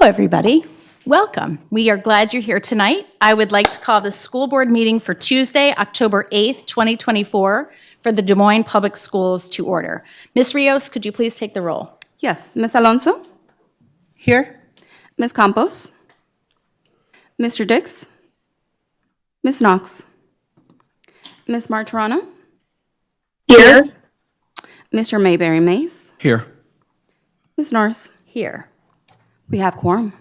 everybody. Welcome. We are glad you're here tonight. I would like to call the school board meeting for Tuesday, October 8th, 2024, for the Des Moines Public Schools to order. Ms. Rios, could you please take the roll? Yes. Ms. Alonso? Here. Ms. Campos? Mr. Dix? Ms. Knox? Ms. Martorano? Here. Mr. Mayberry Mays? Here. Ms. Norris? Here. We have quorum.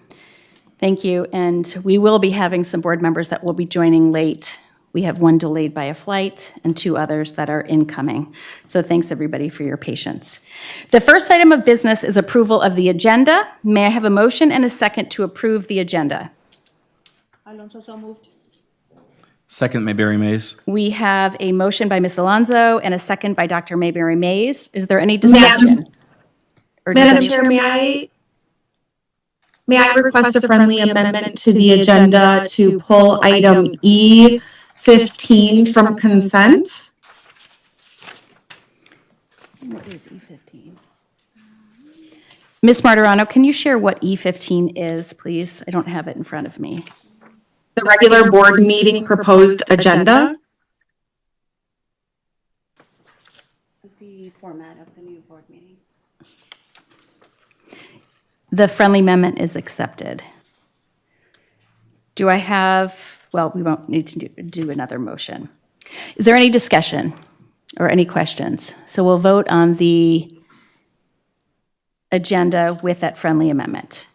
Thank you. And we will be having some board members that will be joining late. We have one delayed by a flight and two others that are incoming. So thanks everybody for your patience. The first item of business is approval of the agenda. May I have a motion and a second to approve the agenda? Alonso, so moved. Second, Mayberry Mays. We have a motion by Ms. Alonso and a second by Dr. Mayberry Mays. Is there any discussion? Madam Chair, may I request a friendly amendment to the agenda to pull item E15 from consent? What is E15? Ms. Martorano, can you share what E15 is, please? I don't have it in front of me. The regular board meeting proposed agenda. The format of the new board meeting. The friendly amendment is accepted. Do I have, well, we won't need to do another motion. Is there any discussion or any questions? So we'll vote on the agenda with that friendly amendment.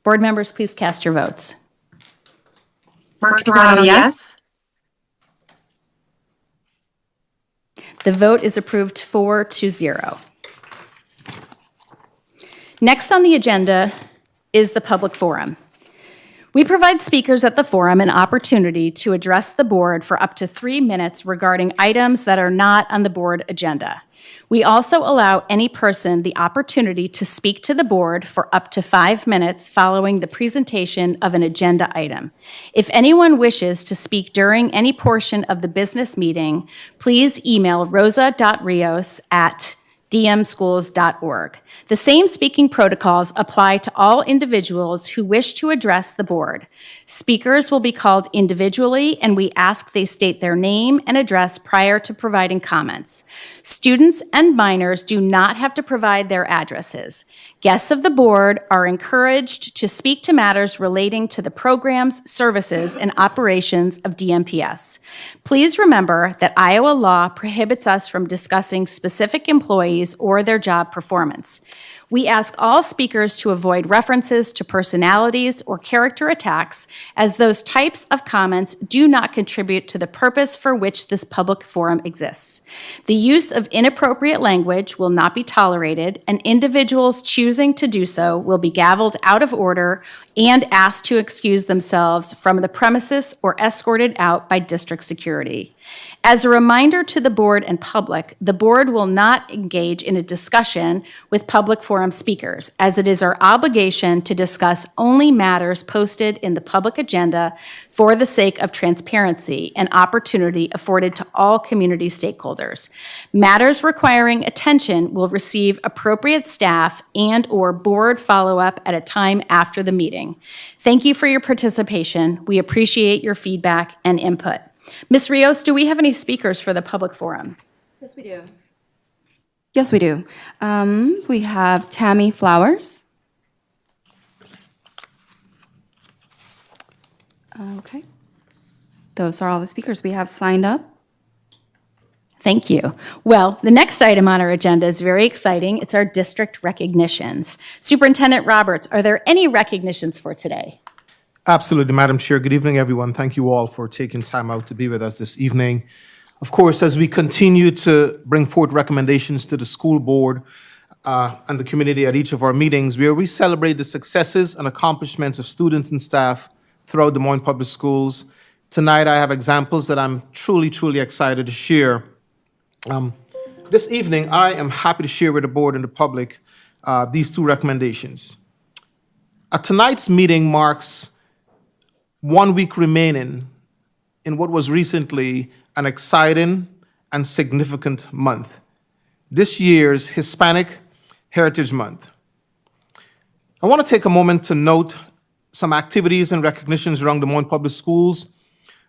Board members, please cast your votes. Martorano, yes. The vote is approved 4-0. Next on the agenda is the public forum. We provide speakers at the forum an opportunity to address the board for up to 3 minutes regarding items that are not on the board agenda. We also allow any person the opportunity to speak to the board for up to 5 minutes following the presentation of an agenda item. If anyone wishes to speak during any portion of the business meeting, please email rosa.rios@dmschools.org. The same speaking protocols apply to all individuals who wish to address the board. Speakers will be called individually, and we ask they state their name and address prior to providing comments. Students and minors do not have to provide their addresses. Guests of the board are encouraged to speak to matters relating to the programs, services, and operations of DMPS. Please remember that Iowa law prohibits us from discussing specific employees or their job performance. We ask all speakers to avoid references to personalities or character attacks, as those types of comments do not contribute to the purpose for which this public forum exists. The use of inappropriate language will not be tolerated, and individuals choosing to do so will be gavelled out of order and asked to excuse themselves from the premises or escorted out by district security. As a reminder to the board and public, the board will not engage in a discussion with public forum speakers, as it is our obligation to discuss only matters posted in the public agenda for the sake of transparency and opportunity afforded to all community stakeholders. Matters requiring attention will receive appropriate staff and/or board follow-up at a time after the meeting. Thank you for your participation. We appreciate your feedback and input. Ms. Rios, do we have any speakers for the public forum? Yes, we do. Yes, we do. We have Tammy Flowers. Okay. Those are all the speakers we have signed up. Thank you. Well, the next item on our agenda is very exciting. It's our district recognitions. Superintendent Roberts, are there any recognitions for today? Absolutely, Madam Chair. Good evening, everyone. Thank you all for taking time out to be with us this evening. Of course, as we continue to bring forth recommendations to the school board and the community at each of our meetings, we celebrate the successes and accomplishments of students and staff throughout Des Moines Public Schools. Tonight, I have examples that I'm truly, truly excited to share. This evening, I am happy to share with the board and the public these two recommendations. Tonight's meeting marks 1 week remaining in what was recently an exciting and significant month, this year's Hispanic Heritage Month. I want to take a moment to note some activities and recognitions around Des Moines Public Schools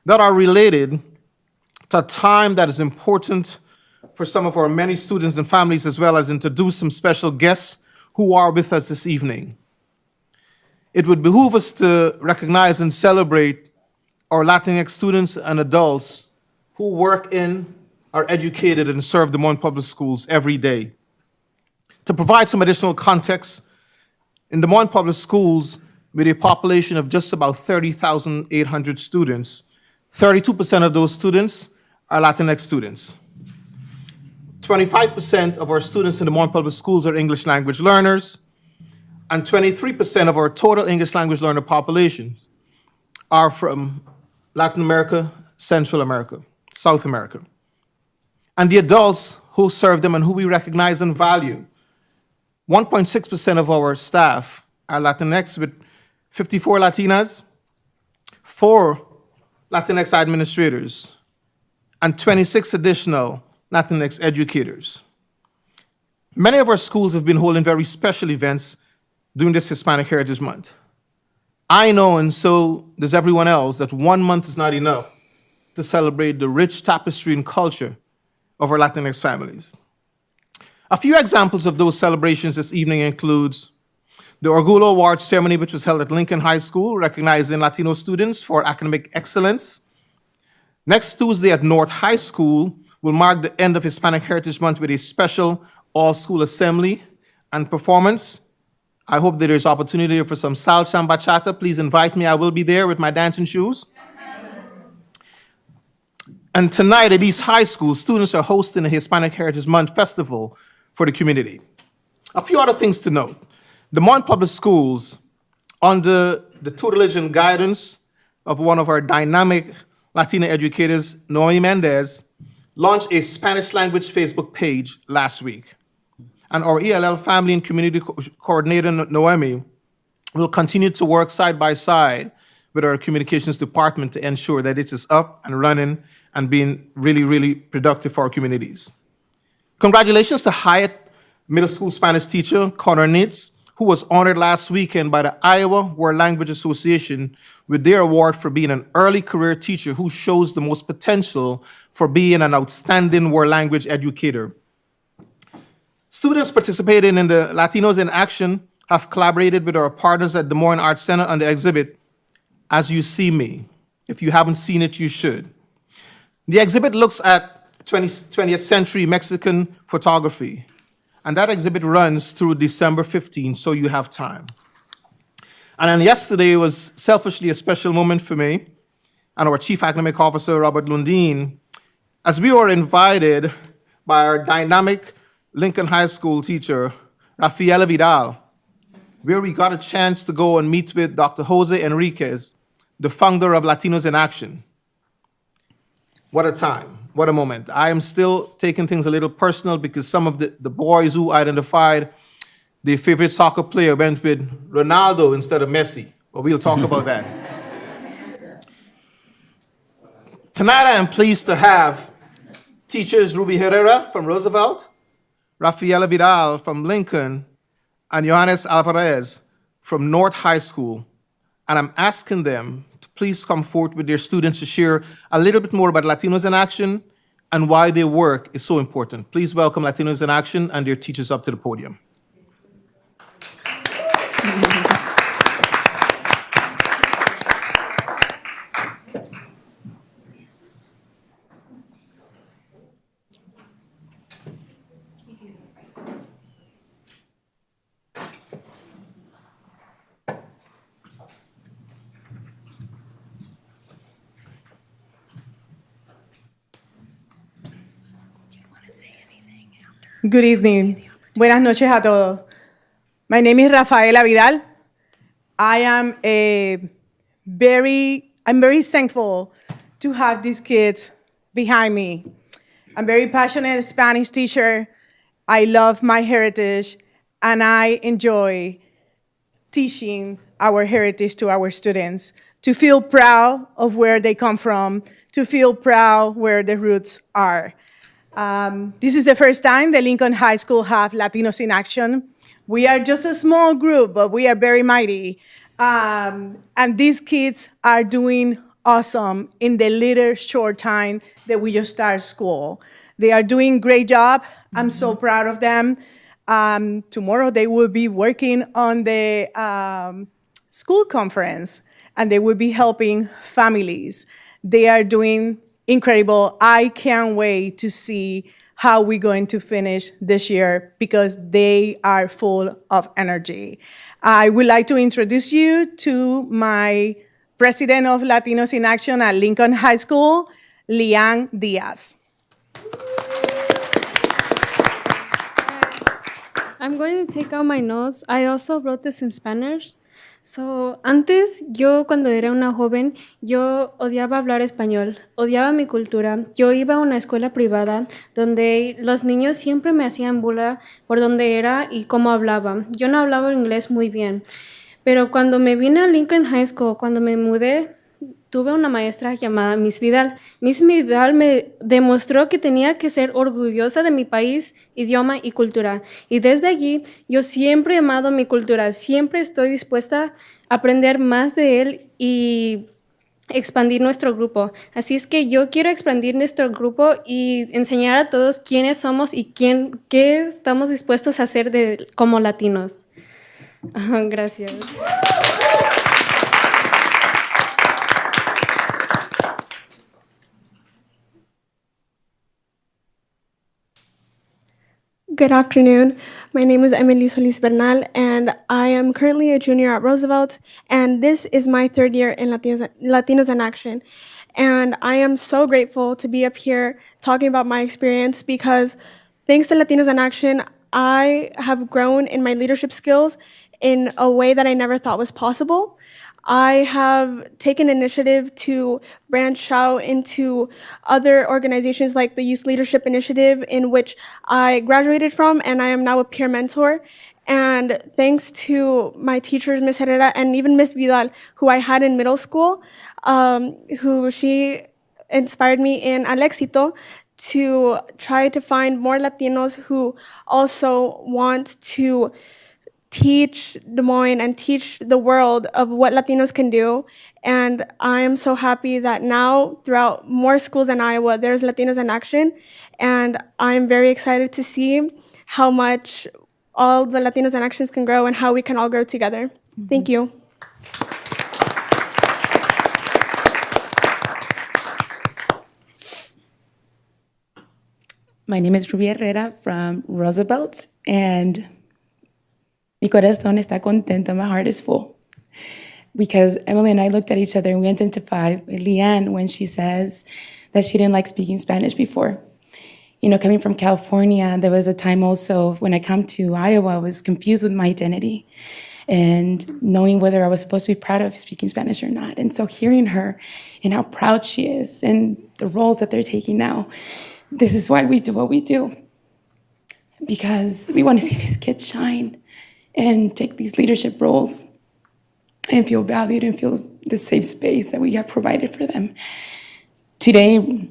that are related to a time that is important for some of our many students and families, as well as introduce some special guests who are with us this evening. It would behoove us to recognize and celebrate our Latinx students and adults who work in, are educated, and serve Des Moines Public Schools every day. To provide some additional context, in Des Moines Public Schools, with a population of just about 30,800 students, 32% of those students are Latinx students. 25% of our students in Des Moines Public Schools are English language learners, and 23% of our total English language learner populations are from Latin America, Central America, South America. And the adults who serve them and who we recognize and value, 1.6% of our staff are Latinx, with 54 Latinas, 4 Latinx administrators, and 26 additional Latinx educators. Many of our schools have been holding very special events during this Hispanic Heritage Month. I know, and so does everyone else, that 1 month is not enough to celebrate the rich tapestry and culture of our Latinx families. A few examples of those celebrations this evening includes the Orgullo Award ceremony, which was held at Lincoln High School, recognizing Latino students for academic excellence. Next Tuesday at North High School will mark the end of Hispanic Heritage Month with a special all-school assembly and performance. I hope there is opportunity for some salsa and bachata. Please invite me. I will be there with my dancing shoes. And tonight at East High School, students are hosting a Hispanic Heritage Month festival for the community. A few other things to note. Des Moines Public Schools, under the tutelage and guidance of one of our dynamic Latina educators, Noemi Mendez, launched a Spanish language Facebook page last week. And our ELL Family and Community Coordinator, Noemi, will continue to work side by side with our communications department to ensure that it is up and running and being really, really productive for our communities. Congratulations to Hyatt Middle School Spanish teacher, Connor Nitz, who was honored last weekend by the Iowa World Language Association with their award for being an early career teacher who shows the most potential for being an outstanding world language educator. Students participating in the Latinos in Action have collaborated with our partners at Des Moines Arts Center on the exhibit, As You See Me. If you haven't seen it, you should. The exhibit looks at 20th century Mexican photography, and that exhibit runs through December 15, so you have time. And then yesterday was selfishly a special moment for me and our Chief Academic Officer, Robert Lundin, as we were invited by our dynamic Lincoln High School teacher, Rafaela Vidal, where we got a chance to go and meet with Dr. Jose Enriquez, the founder of Latinos in Action. What a time, what a moment. I am still taking things a little personal because some of the boys who identified their favorite soccer player went with Ronaldo instead of Messi, but we'll talk about that. Tonight I am pleased to have teachers Ruby Herrera from Roosevelt, Rafaela Vidal from Lincoln, and Johannes Alvarez from North High School. And I'm asking them to please come forward with their students to share a little bit more about Latinos in Action and why their work is so important. Please welcome Latinos in Action and their teachers up to the podium. Good evening. Buenas noches a todos. My name is Rafaela Vidal. I'm very thankful to have these kids behind me. I'm very passionate Spanish teacher. I love my heritage, and I enjoy teaching our heritage to our students, to feel proud of where they come from, to feel proud where the roots are. This is the first time the Lincoln High School have Latinos in Action. We are just a small group, but we are very mighty. And these kids are doing awesome in the little short time that we just started school. They are doing great job. I'm so proud of them. Tomorrow they will be working on the school conference, and they will be helping families. They are doing incredible. I can't wait to see how we're going to finish this year because they are full of energy. I would like to introduce you to my president of Latinos in Action at Lincoln High School, Lian Diaz. I'm going to take out my notes. I also wrote this in Spanish. So, antes, yo cuando era una joven, yo odiaba hablar español, odiaba mi cultura. Yo iba a una escuela privada donde los niños siempre me hacían burla por donde era y cómo hablaba. Yo no hablaba inglés muy bien. Pero cuando me vine a Lincoln High School, cuando me mudé, tuve una maestra llamada Miss Vidal. Miss Vidal me demostró que tenía que ser orgullosa de mi país, idioma y cultura. Y desde allí yo siempre he amado mi cultura, siempre estoy dispuesta a aprender más de él y expandir nuestro grupo. Así es que yo quiero expandir nuestro grupo y enseñar a todos quiénes somos y qué estamos dispuestos a hacer como latinos. Gracias. Good afternoon. My name is Emily Solis Bernal, and I am currently a junior at Roosevelt, and this is my third year in Latinos in Action. And I am so grateful to be up here talking about my experience because thanks to Latinos in Action, I have grown in my leadership skills in a way that I never thought was possible. I have taken initiative to branch out into other organizations like the Youth Leadership Initiative, in which I graduated from, and I am now a peer mentor. And thanks to my teachers, Ms. Herrera, and even Ms. Vidal, who I had in middle school, she inspired me in Al Éxito to try to find more Latinos who also want to teach Des Moines and teach the world of what Latinos can do. And I am so happy that now throughout more schools in Iowa, there's Latinos in Action. And I'm very excited to see how much all the Latinos in Actions can grow and how we can all grow together. Thank you. My name is Ruby Herrera from Roosevelt, and mi corazón está contento, my heart is full. Because Emily and I looked at each other and we identified with Leanne when she says that she didn't like speaking Spanish before. You know, coming from California, there was a time also when I come to Iowa, I was confused with my identity and knowing whether I was supposed to be proud of speaking Spanish or not. And so hearing her and how proud she is and the roles that they're taking now, this is why we do what we do. Because we want to see these kids shine and take these leadership roles and feel valued and feel the safe space that we have provided for them. Today,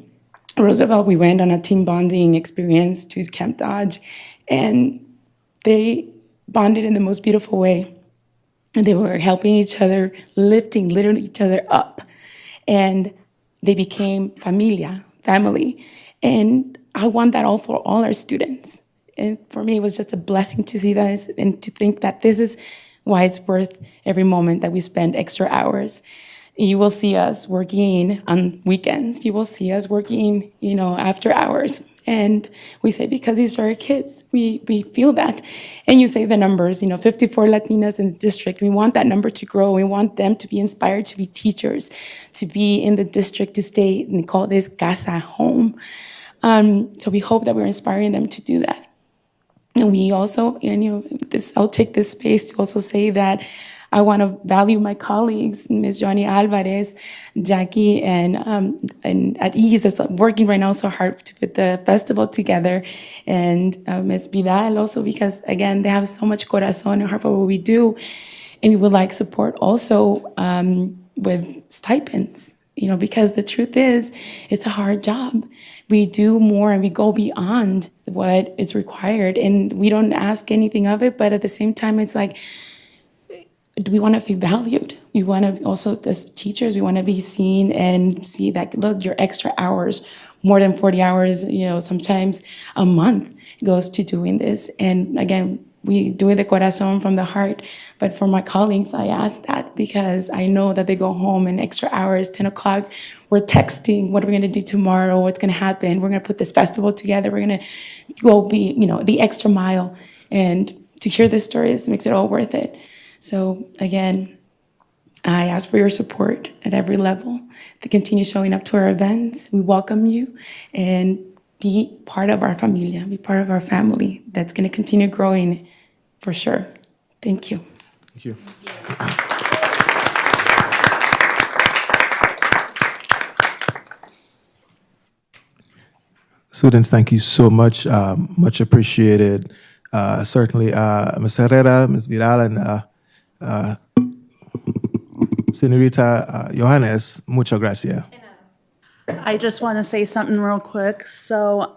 Roosevelt, we went on a team bonding experience to Camp Dodge, and they bonded in the most beautiful way. And they were helping each other, lifting literally each other up. And they became familia, family. And I want that all for all our students. And for me, it was just a blessing to see that and to think that this is why it's worth every moment that we spend extra hours. You will see us working on weekends. You will see us working, after hours. And we say, because these are our kids, we feel that. And you say the numbers, 54 Latinas in the district. We want that number to grow. We want them to be inspired to be teachers, to be in the district, to stay and call this casa home. So we hope that we're inspiring them to do that. And we also, I'll take this space to also say that I want to value my colleagues, Ms. Johnny Alvarez, Jackie, and at Ease that's working right now so hard to put the festival together, and Ms. Vidal also, because again, they have so much corazón and heart for what we do. And we would like support also with stipends. because the truth is, it's a hard job. We do more and we go beyond what is required, and we don't ask anything of it, but at the same time, it's like, we want to feel valued. We want to also, as teachers, we want to be seen and see that, look, your extra hours, more than 40 hours, sometimes a month goes to doing this. And again, we do it de corazón, from the heart. But for my colleagues, I ask that because I know that they go home and extra hours, 10 o'clock, we're texting, what are we going to do tomorrow? What's going to happen? We're going to put this festival together. We're going to go be, the extra mile. And to hear this stories makes it all worth it. So again, I ask for your support at every level to continue showing up to our events. We welcome you and be part of our familia, be part of our family that's going to continue growing for sure. Thank you. Thank you. Students, thank you so much. Much appreciated. Certainly, Ms. Herrera, Ms. Vidal, and Senorita Johannes, muchas gracias. I just want to say something real quick. So,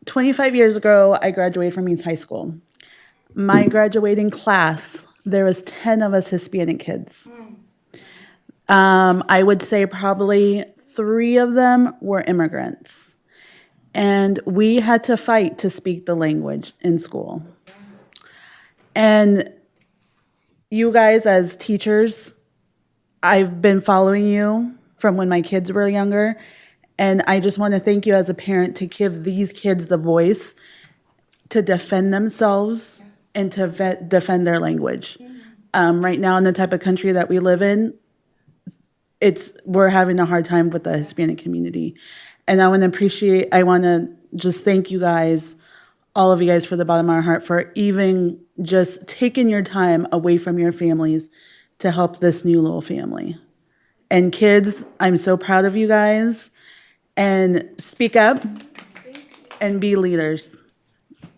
25 years ago, I graduated from East High School. My graduating class, there was 10 of us Hispanic kids. I would say probably 3 of them were immigrants. And we had to fight to speak the language in school. And you guys as teachers, I've been following you from when my kids were younger. And I just want to thank you as a parent to give these kids the voice to defend themselves and to defend their language. Right now in the type of country that we live in, we're having a hard time with the Hispanic community. And I want to just thank you guys, all of you guys, for the bottom of our heart, for even just taking your time away from your families to help this new little family. And kids, I'm so proud of you guys. And speak up and be leaders.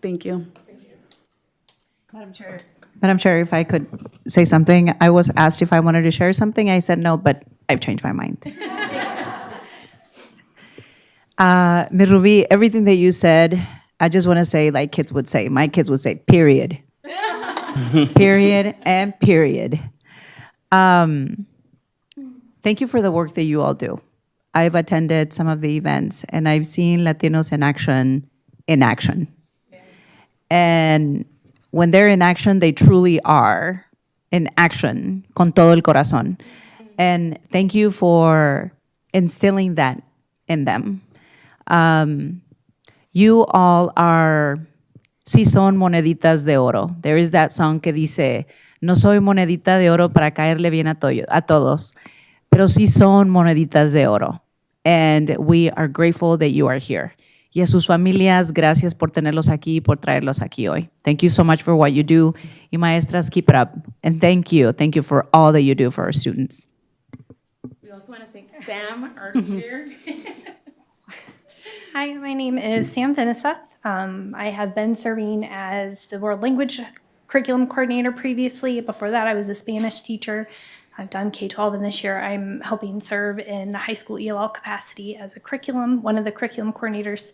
Thank you. Madam Chair, if I could say something, I was asked if I wanted to share something. I said no, but I've changed my mind. Ms. Ruby, everything that you said, I just want to say, like kids would say, my kids would say, period. Period and period. Thank you for the work that you all do. I've attended some of the events and I've seen Latinos in action. And when they're in action, they truly are in action, con todo el corazón. And thank you for instilling that in them. You all are, sí son moneditas de oro. There is that song que dice, no soy monedita de oro para caerle bien a todos, pero sí son moneditas de oro. And we are grateful that you are here. Y a sus familias, gracias por tenerlos aquí, por traerlos aquí hoy. Thank you so much for what you do. Y maestras, keep it up. And thank you for all that you do for our students. We also want to thank Sam, our leader. Hi, my name is Sam Finiseth. I have been serving as the World Language Curriculum Coordinator previously. Before that, I was a Spanish teacher. I've done K-12, and this year I'm helping serve in the high school ELL capacity as one of the curriculum coordinators.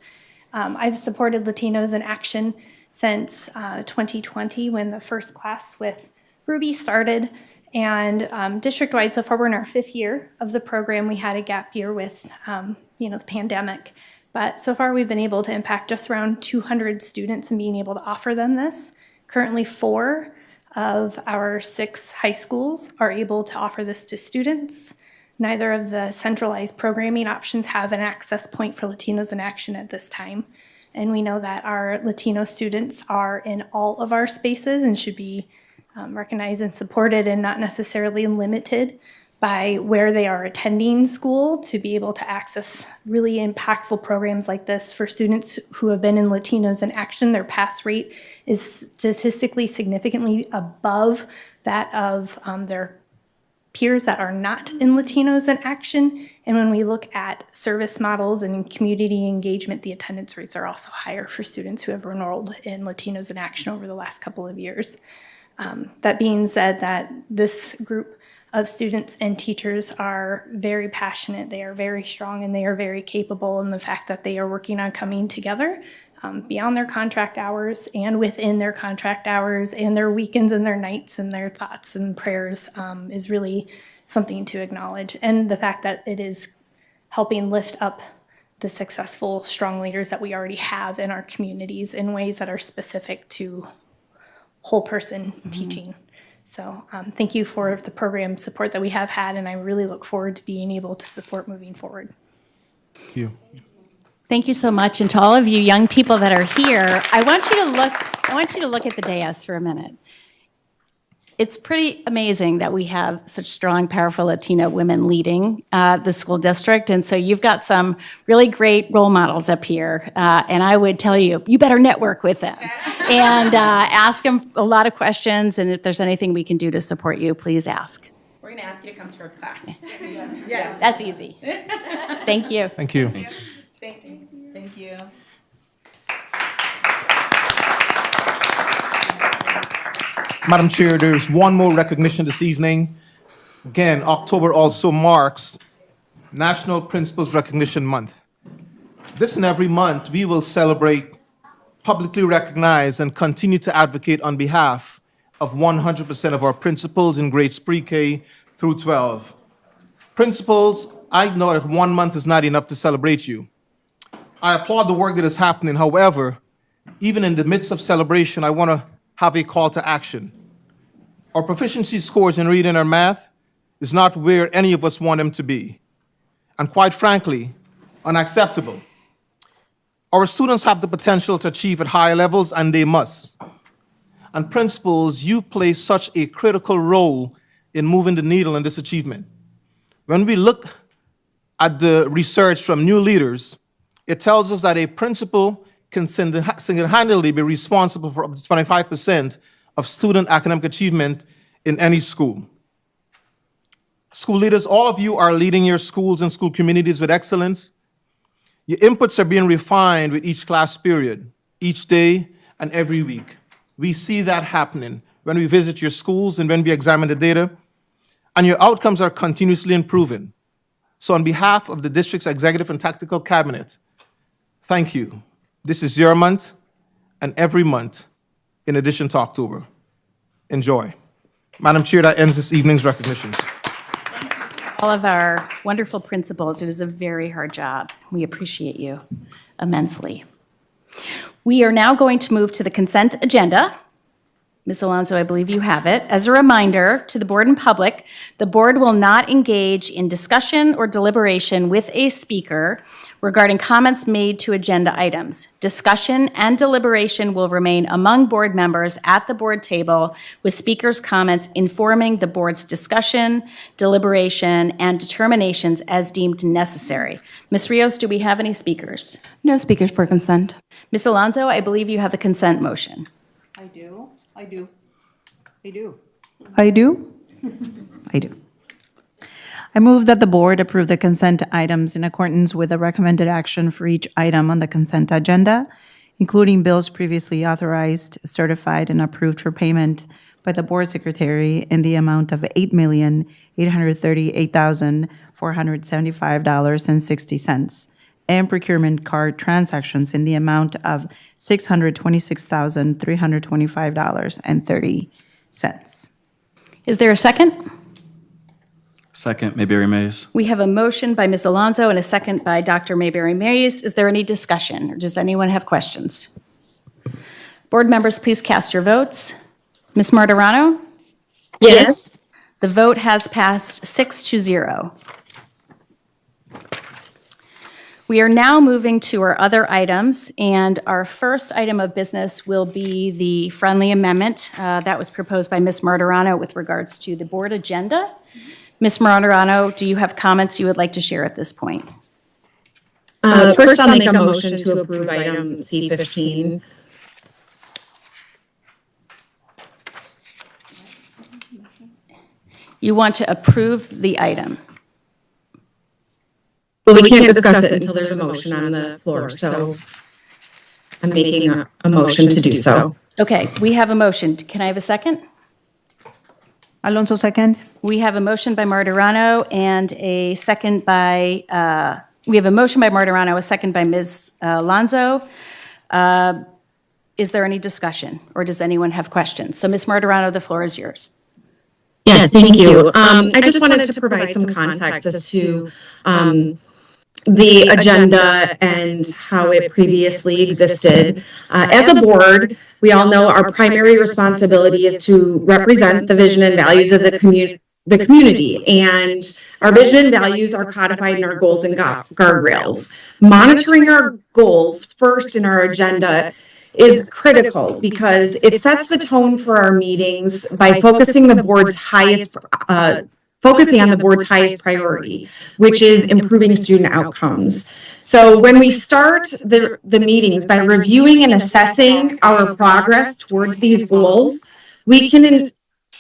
I've supported Latinos in Action since 2020 when the first class with Ruby started. And district-wide, so far we're in our 5th year of the program. We had a gap year with the pandemic. But so far we've been able to impact just around 200 students and being able to offer them this. Currently 4 of our 6 high schools are able to offer this to students. Neither of the centralized programming options have an access point for Latinos in Action at this time. And we know that our Latino students are in all of our spaces and should be recognized and supported and not necessarily limited by where they are attending school to be able to access really impactful programs like this. For students who have been in Latinos in Action, their pass rate is statistically significantly above that of their peers that are not in Latinos in Action. And when we look at service models and community engagement, the attendance rates are also higher for students who have enrolled in Latinos in Action over the last couple of years. That being said, that this group of students and teachers are very passionate, they are very strong, and they are very capable. And the fact that they are working on coming together beyond their contract hours and within their contract hours and their weekends and their nights and their thoughts and prayers is really something to acknowledge. And the fact that it is helping lift up the successful, strong leaders that we already have in our communities in ways that are specific to whole person teaching. So thank you for the program support that we have had, and I really look forward to being able to support moving forward. Thank you. Thank you so much. And to all of you young people that are here, I want you to look at the dais for a minute. It's pretty amazing that we have such strong, powerful Latina women leading the school district. And so you've got some really great role models up here. And I would tell you, you better network with them and ask them a lot of questions. And if there's anything we can do to support you, please ask. We're going to ask you to come to our class. Yes. That's easy. Thank you. Thank you. Thank you. Madam Chair, there's one more recognition this evening. Again, October also marks National Principals Recognition Month. This and every month, we will celebrate, publicly recognize, and continue to advocate on behalf of 100% of our principals in grades pre-K through 12. Principals, I know that 1 month is not enough to celebrate you. I applaud the work that is happening. However, even in the midst of celebration, I want to have a call to action. Our proficiency scores in reading or math is not where any of us want them to be, and quite frankly, unacceptable. Our students have the potential to achieve at higher levels, and they must. And principals, you play such a critical role in moving the needle in this achievement. When we look at the research from new leaders, it tells us that a principal can single-handedly be responsible for up to 25% of student academic achievement in any school. School leaders, all of you are leading your schools and school communities with excellence. Your inputs are being refined with each class period, each day, and every week. We see that happening when we visit your schools and when we examine the data, and your outcomes are continuously improving. So on behalf of the district's executive and tactical cabinet, thank you. This is your month and every month in addition to October. Enjoy. Madam Chair, that ends this evening's recognitions. All of our wonderful principals, it is a very hard job. We appreciate you immensely. We are now going to move to the consent agenda. Ms. Alonso, I believe you have it. As a reminder to the board and public, the board will not engage in discussion or deliberation with a speaker regarding comments made to agenda items. Discussion and deliberation will remain among board members at the board table, with speakers' comments informing the board's discussion, deliberation, and determinations as deemed necessary. Ms. Rios, do we have any speakers? No speakers for consent. Ms. Alonso, I believe you have the consent motion. I do. I move that the board approve the consent items in accordance with the recommended action for each item on the consent agenda, including bills previously authorized, certified, and approved for payment by the board secretary in the amount of $8,838,475.60, and procurement card transactions in the amount of $626,325.30. Is there a second? Second, Mayberry Mays. We have a motion by Ms. Alonso and a second by Dr. Mayberry Mays. Is there any discussion, or does anyone have questions? Board members, please cast your votes. Ms. Martirano? Yes. The vote has passed 6-0. We are now moving to our other items, and our first item of business will be the friendly amendment that was proposed by Ms. Martirano with regards to the board agenda. Ms. Martirano, do you have comments you would like to share at this point? First, I'll make a motion to approve item C15. You want to approve the item. Well, we can't discuss it until there's a motion on the floor, so I'm making a motion to do so. Okay, we have a motion. Can I have a second? Alonso second. We have a motion by Martirano and a second by, we have a motion by Martirano, a second by Ms. Alonso. Is there any discussion, or does anyone have questions? So Ms. Martirano, the floor is yours. Yes, thank you. I just wanted to provide some context as to the agenda and how it previously existed. As a board, we all know our primary responsibility is to represent the vision and values of the community, and our vision and values are codified in our goals and guardrails. Monitoring our goals first in our agenda is critical because it sets the tone for our meetings by focusing on the board's highest priority, which is improving student outcomes. So when we start the meetings by reviewing and assessing our progress towards these goals, we can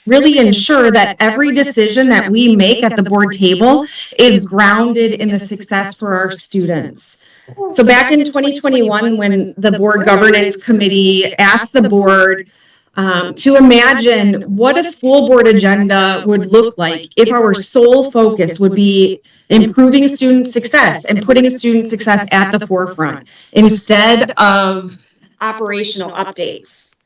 really ensure that every decision that we make at the board table is grounded in the success for our students. So back in 2021, when the board governance committee asked the board to imagine what a school board agenda would look like if our sole focus would be improving student success and putting student success at the forefront instead of operational updates.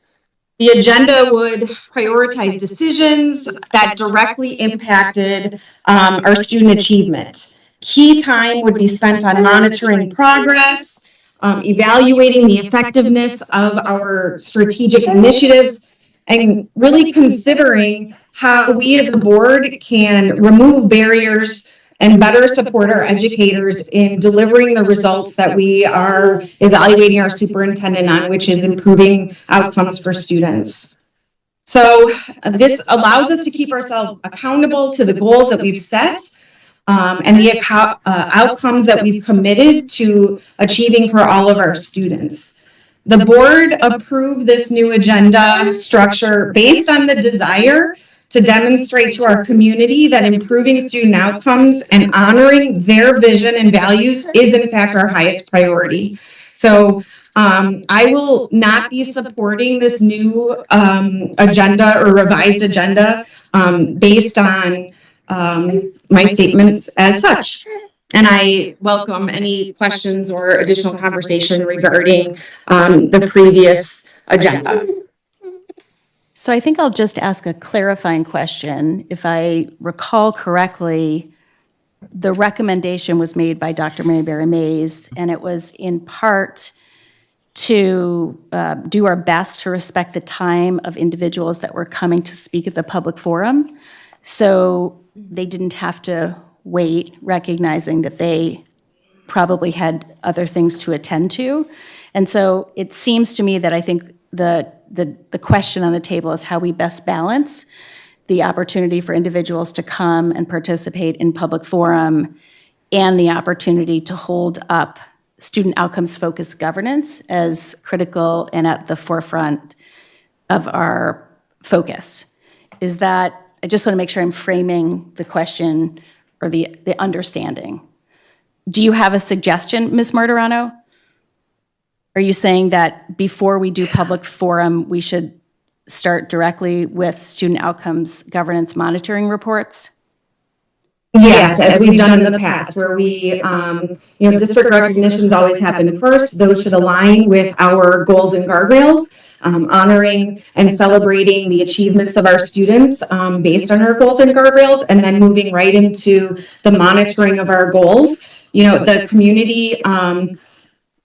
The agenda would prioritize decisions that directly impacted our student achievement. Key time would be spent on monitoring progress, evaluating the effectiveness of our strategic initiatives, and really considering how we as a board can remove barriers and better support our educators in delivering the results that we are evaluating our superintendent on, which is improving outcomes for students. So this allows us to keep ourselves accountable to the goals that we've set and the outcomes that we've committed to achieving for all of our students. The board approved this new agenda structure based on the desire to demonstrate to our community that improving student outcomes and honoring their vision and values is in fact our highest priority. So I will not be supporting this new agenda or revised agenda based on my statements as such. And I welcome any questions or additional conversation regarding the previous agenda. So I think I'll just ask a clarifying question. If I recall correctly, the recommendation was made by Dr. Mayberry Mays, and it was in part to do our best to respect the time of individuals that were coming to speak at the public forum. So they didn't have to wait, recognizing that they probably had other things to attend to. And so it seems to me that I think the question on the table is how we best balance the opportunity for individuals to come and participate in public forum and the opportunity to hold up student outcomes focused governance as critical and at the forefront of our focus. Is that, I just want to make sure I'm framing the question or the understanding. Do you have a suggestion, Ms. Martirano? Are you saying that before we do public forum, we should start directly with student outcomes governance monitoring reports? Yes, as we've done in the past, where we, district recognitions always happen first. Those should align with our goals and guardrails, honoring and celebrating the achievements of our students based on our goals and guardrails, and then moving right into the monitoring of our goals. The community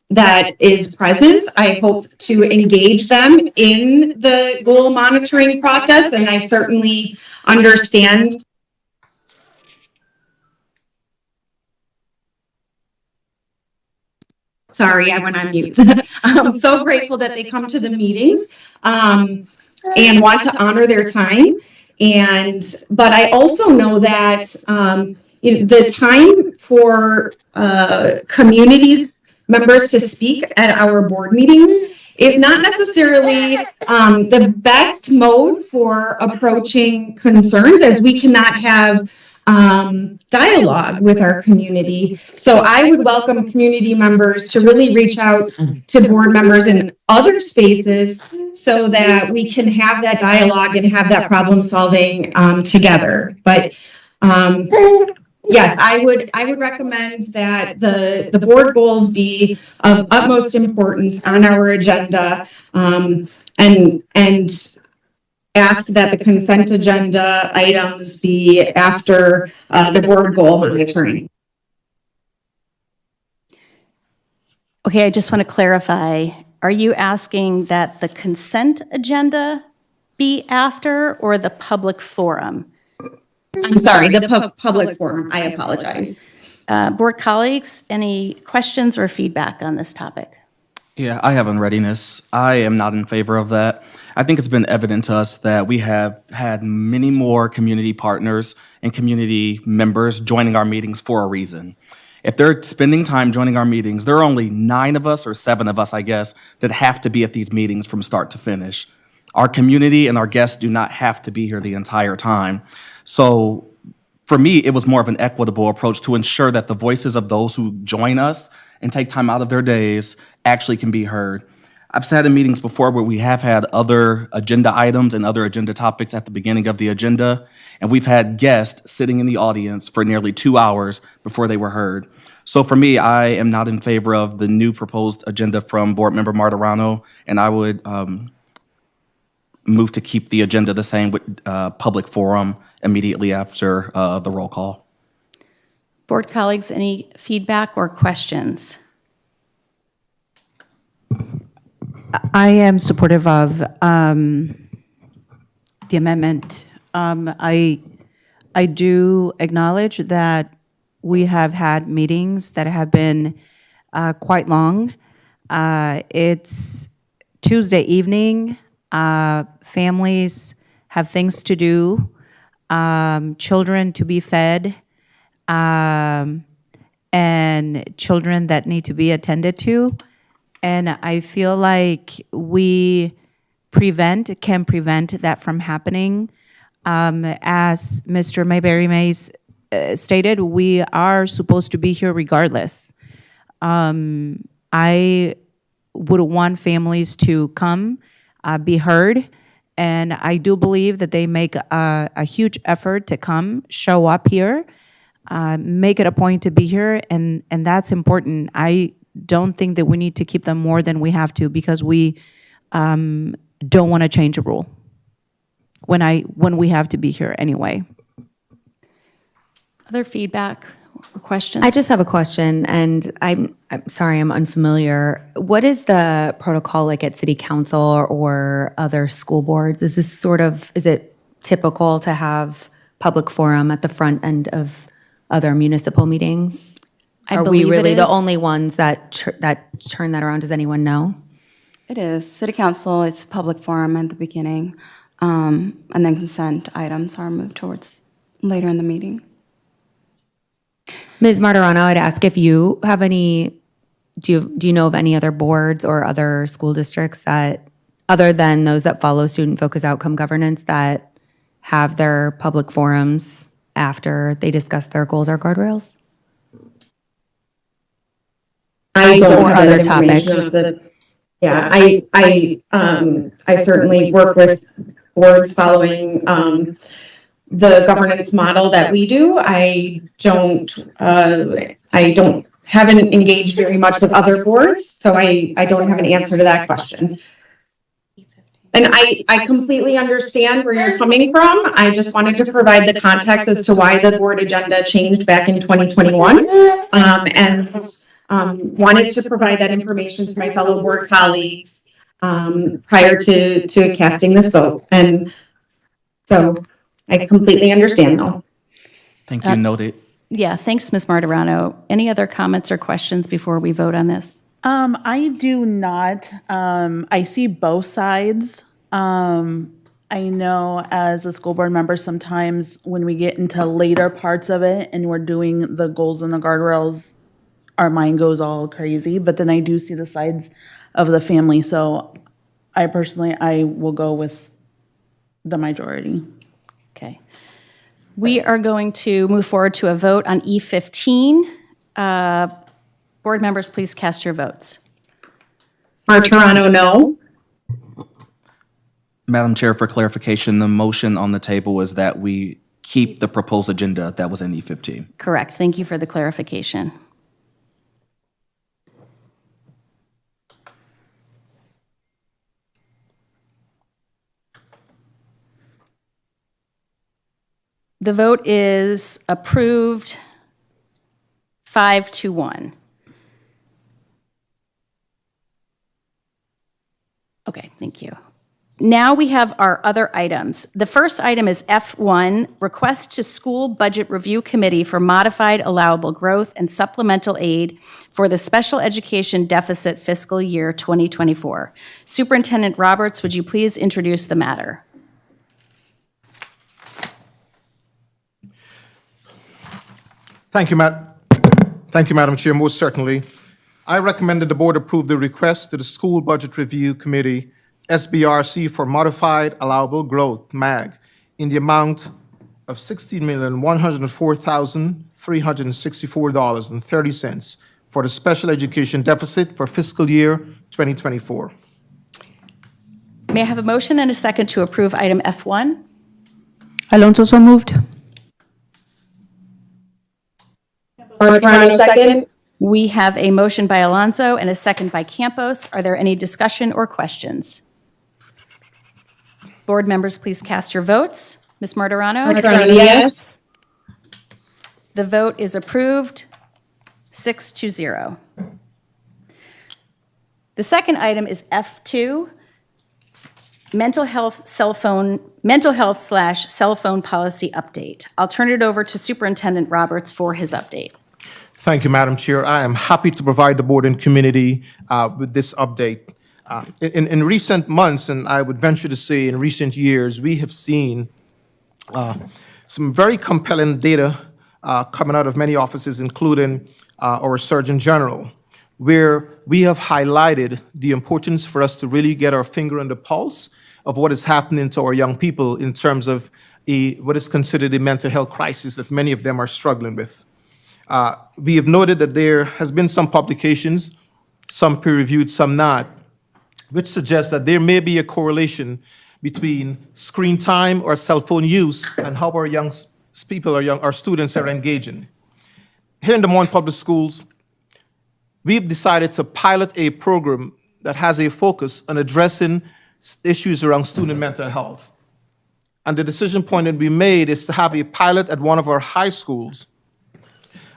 that is present, I hope to engage them in the goal monitoring process, and I certainly understand. Sorry, I went on mute. I'm so grateful that they come to the meetings and want to honor their time. But I also know that the time for communities members to speak at our board meetings is not necessarily the best mode for approaching concerns, as we cannot have dialogue with our community. So I would welcome community members to really reach out to board members in other spaces so that we can have that dialogue and have that problem solving together. But yes, I would recommend that the board goals be of utmost importance on our agenda, and ask that the consent agenda items be after the board goal monitoring. Okay, I just want to clarify. Are you asking that the consent agenda be after or the public forum? I'm sorry, the public forum. I apologize. Board colleagues, any questions or feedback on this topic? Yeah, I have unreadiness. I am not in favor of that. I think it's been evident to us that we have had many more community partners and community members joining our meetings for a reason. If they're spending time joining our meetings, there are only 9 of us or 7 of us, I guess, that have to be at these meetings from start to finish. Our community and our guests do not have to be here the entire time. So for me, it was more of an equitable approach to ensure that the voices of those who join us and take time out of their days actually can be heard. I've sat in meetings before where we have had other agenda items and other agenda topics at the beginning of the agenda, and we've had guests sitting in the audience for nearly 2 hours before they were heard. So for me, I am not in favor of the new proposed agenda from Board Member Martirano, and I would move to keep the agenda the same with public forum immediately after the roll call. Board colleagues, any feedback or questions? I am supportive of the amendment. I do acknowledge that we have had meetings that have been quite long. It's Tuesday evening. Families have things to do, children to be fed, and children that need to be attended to. And I feel like we can prevent that from happening. As Mr. Mayberry Mays stated, we are supposed to be here regardless. I would want families to come, be heard, and I do believe that they make a huge effort to come, show up here, make it a point to be here, and that's important. I don't think that we need to keep them more than we have to because we don't want to change a rule when we have to be here anyway. Other feedback or questions? I just have a question, and I'm sorry, I'm unfamiliar. What is the protocol like at city council or other school boards? Is it typical to have public forum at the front end of other municipal meetings? Are we believe it really the is. only ones that turn that around? Does anyone know? It is. City council, it's public forum at the beginning, and then consent items are moved towards later in the meeting. Ms. Martirano, I'd ask if you have any, do you know of any other boards or other school districts that, other than those that follow student focused outcome governance, that have their public forums after they discuss their goals or guardrails? I don't Or have other that information topics. Yeah, I certainly work with boards following the governance model that we do. I haven't engaged very much with other boards, so I don't have an answer to that question. And I completely understand where you're coming from. I just wanted to provide the context as to why the board agenda changed back in 2021. And wanted to provide that information to my fellow board colleagues prior to casting this vote. And so I completely understand though. Thank you, noted. Yeah, thanks, Ms. Martirano. Any other comments or questions before we vote on this? I do not. I see both sides. I know as a school board member, sometimes when we get into later parts of it and we're doing the goals and the guardrails, our mind goes all crazy. But then I do see the sides of the family. So I will go with the majority. Okay. We are going to move forward to a vote on E15. Board members, please cast your votes. Martirano, no. Madam Chair, for clarification, the motion on the table is that we keep the proposed agenda that was in E15. Correct. Thank you for the clarification. The vote is approved 5-1. Okay, thank you. Now we have our other items. The first item is F1, request to School Budget Review Committee for modified allowable growth and supplemental aid for the special education deficit fiscal year 2024. Superintendent Roberts, would you please introduce the matter? Thank you, Madam Chair. Most certainly. I recommend that the board approve the request to the School Budget Review Committee, SBRC, for modified allowable growth, MAG, in the amount of $16,104,364.30 for the special education deficit for fiscal year 2024. May I have a motion and a second to approve item F1? Alonso, so moved. Martirano, second. We have a motion by Alonso and a second by Campos. Are there any discussion or questions? Board members, please cast your votes. Ms. Martirano? Martirano, yes. The vote is approved, 6-0. The second item is F2, mental health /cell phone policy update. I'll turn it over to Superintendent Roberts for his update. Thank you, Madam Chair. I am happy to provide the board and community with this update. In recent months, and I would venture to say in recent years, we have seen some very compelling data coming out of many offices, including our Surgeon General, where we have highlighted the importance for us to really get our finger on the pulse of what is happening to our young people in terms of what is considered a mental health crisis that many of them are struggling with. We have noted that there has been some publications, some peer-reviewed, some not, which suggest that there may be a correlation between screen time or cell phone use and how our young people, our students are engaging. Here in Des Moines Public Schools, we've decided to pilot a program that has a focus on addressing issues around student mental health. And the decision point that we made is to have a pilot at one of our high schools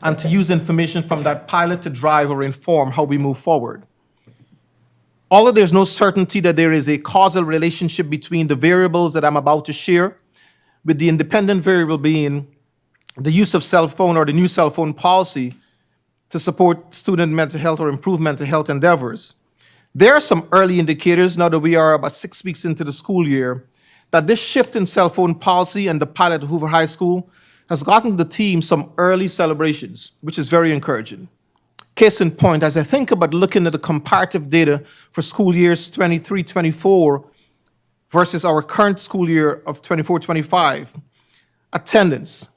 and to use information from that pilot to drive or inform how we move forward. Although there's no certainty that there is a causal relationship between the variables that I'm about to share, with the independent variable being the use of cell phone or the new cell phone policy to support student mental health or improve mental health endeavors. There are some early indicators, now that we are about 6 weeks into the school year, that this shift in cell phone policy and the pilot at Hoover High School has gotten the team some early celebrations, which is very encouraging. Case in point, as I think about looking at the comparative data for school years 23-24 versus our current school year of 24-25, attendance.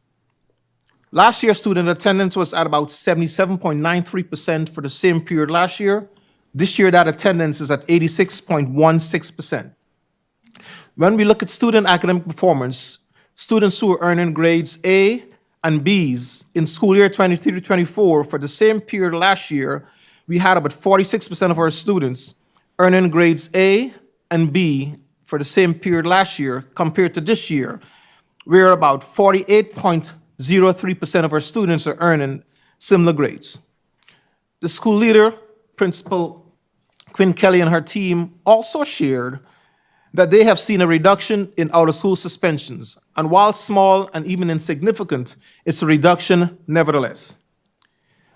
Last year, student attendance was at about 77.93% for the same period last year. This year, that attendance is at 86.16%. When we look at student academic performance, students who are earning grades A and Bs in school year 23-24 for the same period last year, we had about 46% of our students earning grades A and B for the same period last year compared to this year, where about 48.03% of our students are earning similar grades. The school leader, Principal Quinn Kelly, and her team also shared that they have seen a reduction in out-of-school suspensions, and while small and even insignificant, it's a reduction nevertheless.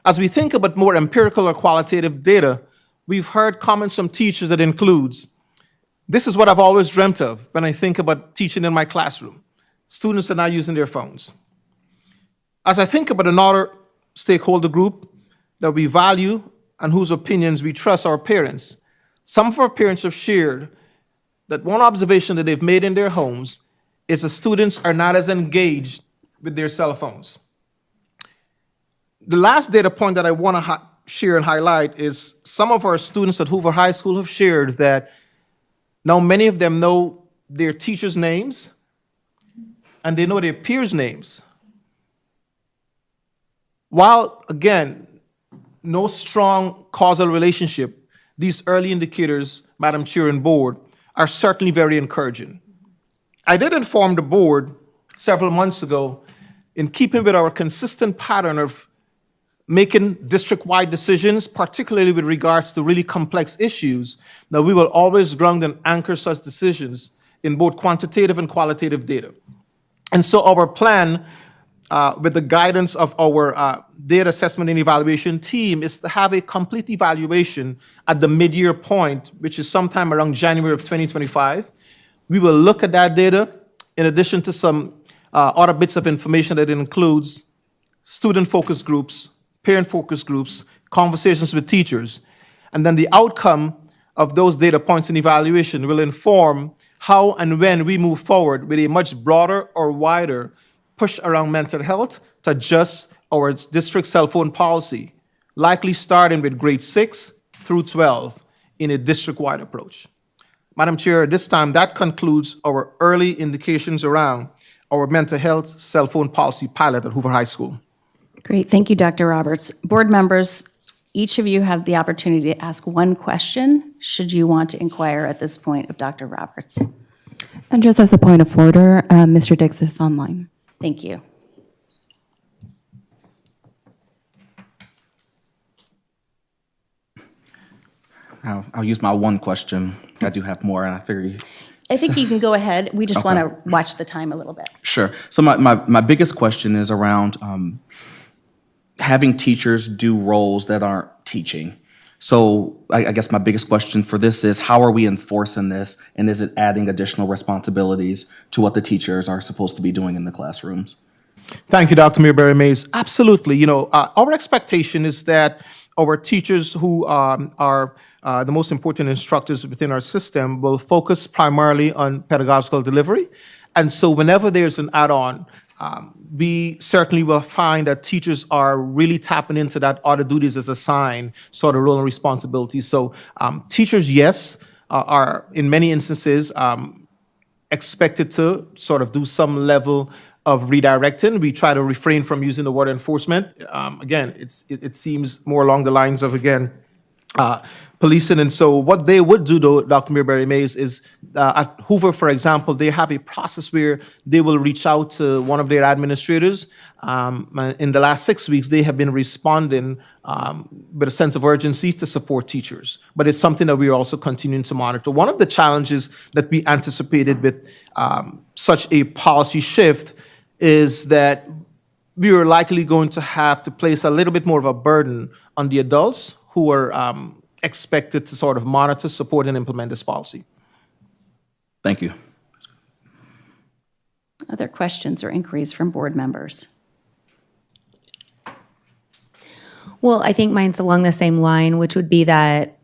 As we think about more empirical or qualitative data, we've heard comments from teachers that includes, this is what I've always dreamt of when I think about teaching in my classroom. Students are now using their phones. As I think about another stakeholder group that we value and whose opinions we trust, our parents, some of our parents have shared that one observation that they've made in their homes is that students are not as engaged with their cell phones. The last data point that I want to share and highlight is some of our students at Hoover High School have shared that now many of them know their teachers' names and they know their peers' names. While, again, no strong causal relationship, these early indicators, Madam Chair and Board, are certainly very encouraging. I did inform the board several months ago, in keeping with our consistent pattern of making district-wide decisions, particularly with regards to really complex issues, that we will always ground and anchor such decisions in both quantitative and qualitative data. And so our plan, with the guidance of our data assessment and evaluation team, is to have a complete evaluation at the mid-year point, which is sometime around January of 2025. We will look at that data in addition to some other bits of information that includes student focus groups, parent focus groups, conversations with teachers. And then the outcome of those data points and evaluation will inform how and when we move forward with a much broader or wider push around mental health to adjust our district cell phone policy, likely starting with grade 6 through 12 in a district-wide approach. Madam Chair, at this time, that concludes our early indications around our mental health cell phone policy pilot at Hoover High School. Great, thank you, Dr. Roberts. Board members, each of you have the opportunity to ask one question, should you want to inquire at this point of Dr. Roberts. And just as a point of order, Mr. Dix is online. Thank you. I'll use my one question. I do have more, and I figure I think you can go ahead. We just Okay. want to watch the time a little bit. Sure. So my biggest question is around having teachers do roles that aren't teaching. So I guess my biggest question for this is, how are we enforcing this, and is it adding additional responsibilities to what the teachers are supposed to be doing in the classrooms? Thank you, Dr. Mirberry Mays. Absolutely. You know, our expectation is that our teachers who are the most important instructors within our system will focus primarily on pedagogical delivery. And so whenever there's an add-on, we certainly will find that teachers are really tapping into that other duties as assigned sort of role and responsibility. So teachers, yes, are in many instances expected to sort of do some level of redirecting. We try to refrain from using the word enforcement. Again, it seems more along the lines of, again, policing. And so what they would do, though, Dr. Mirberry Mays, is at Hoover, for example, they have a process where they will reach out to one of their administrators. In the last 6 weeks, they have been responding with a sense of urgency to support teachers. But it's something that we are also continuing to monitor. One of the challenges that we anticipated with such a policy shift is that we are likely going to have to place a little bit more of a burden on the adults who are expected to sort of monitor, support, and implement this policy. Thank you. Other questions or inquiries from board members? Well, I think mine's along the same line, which would be that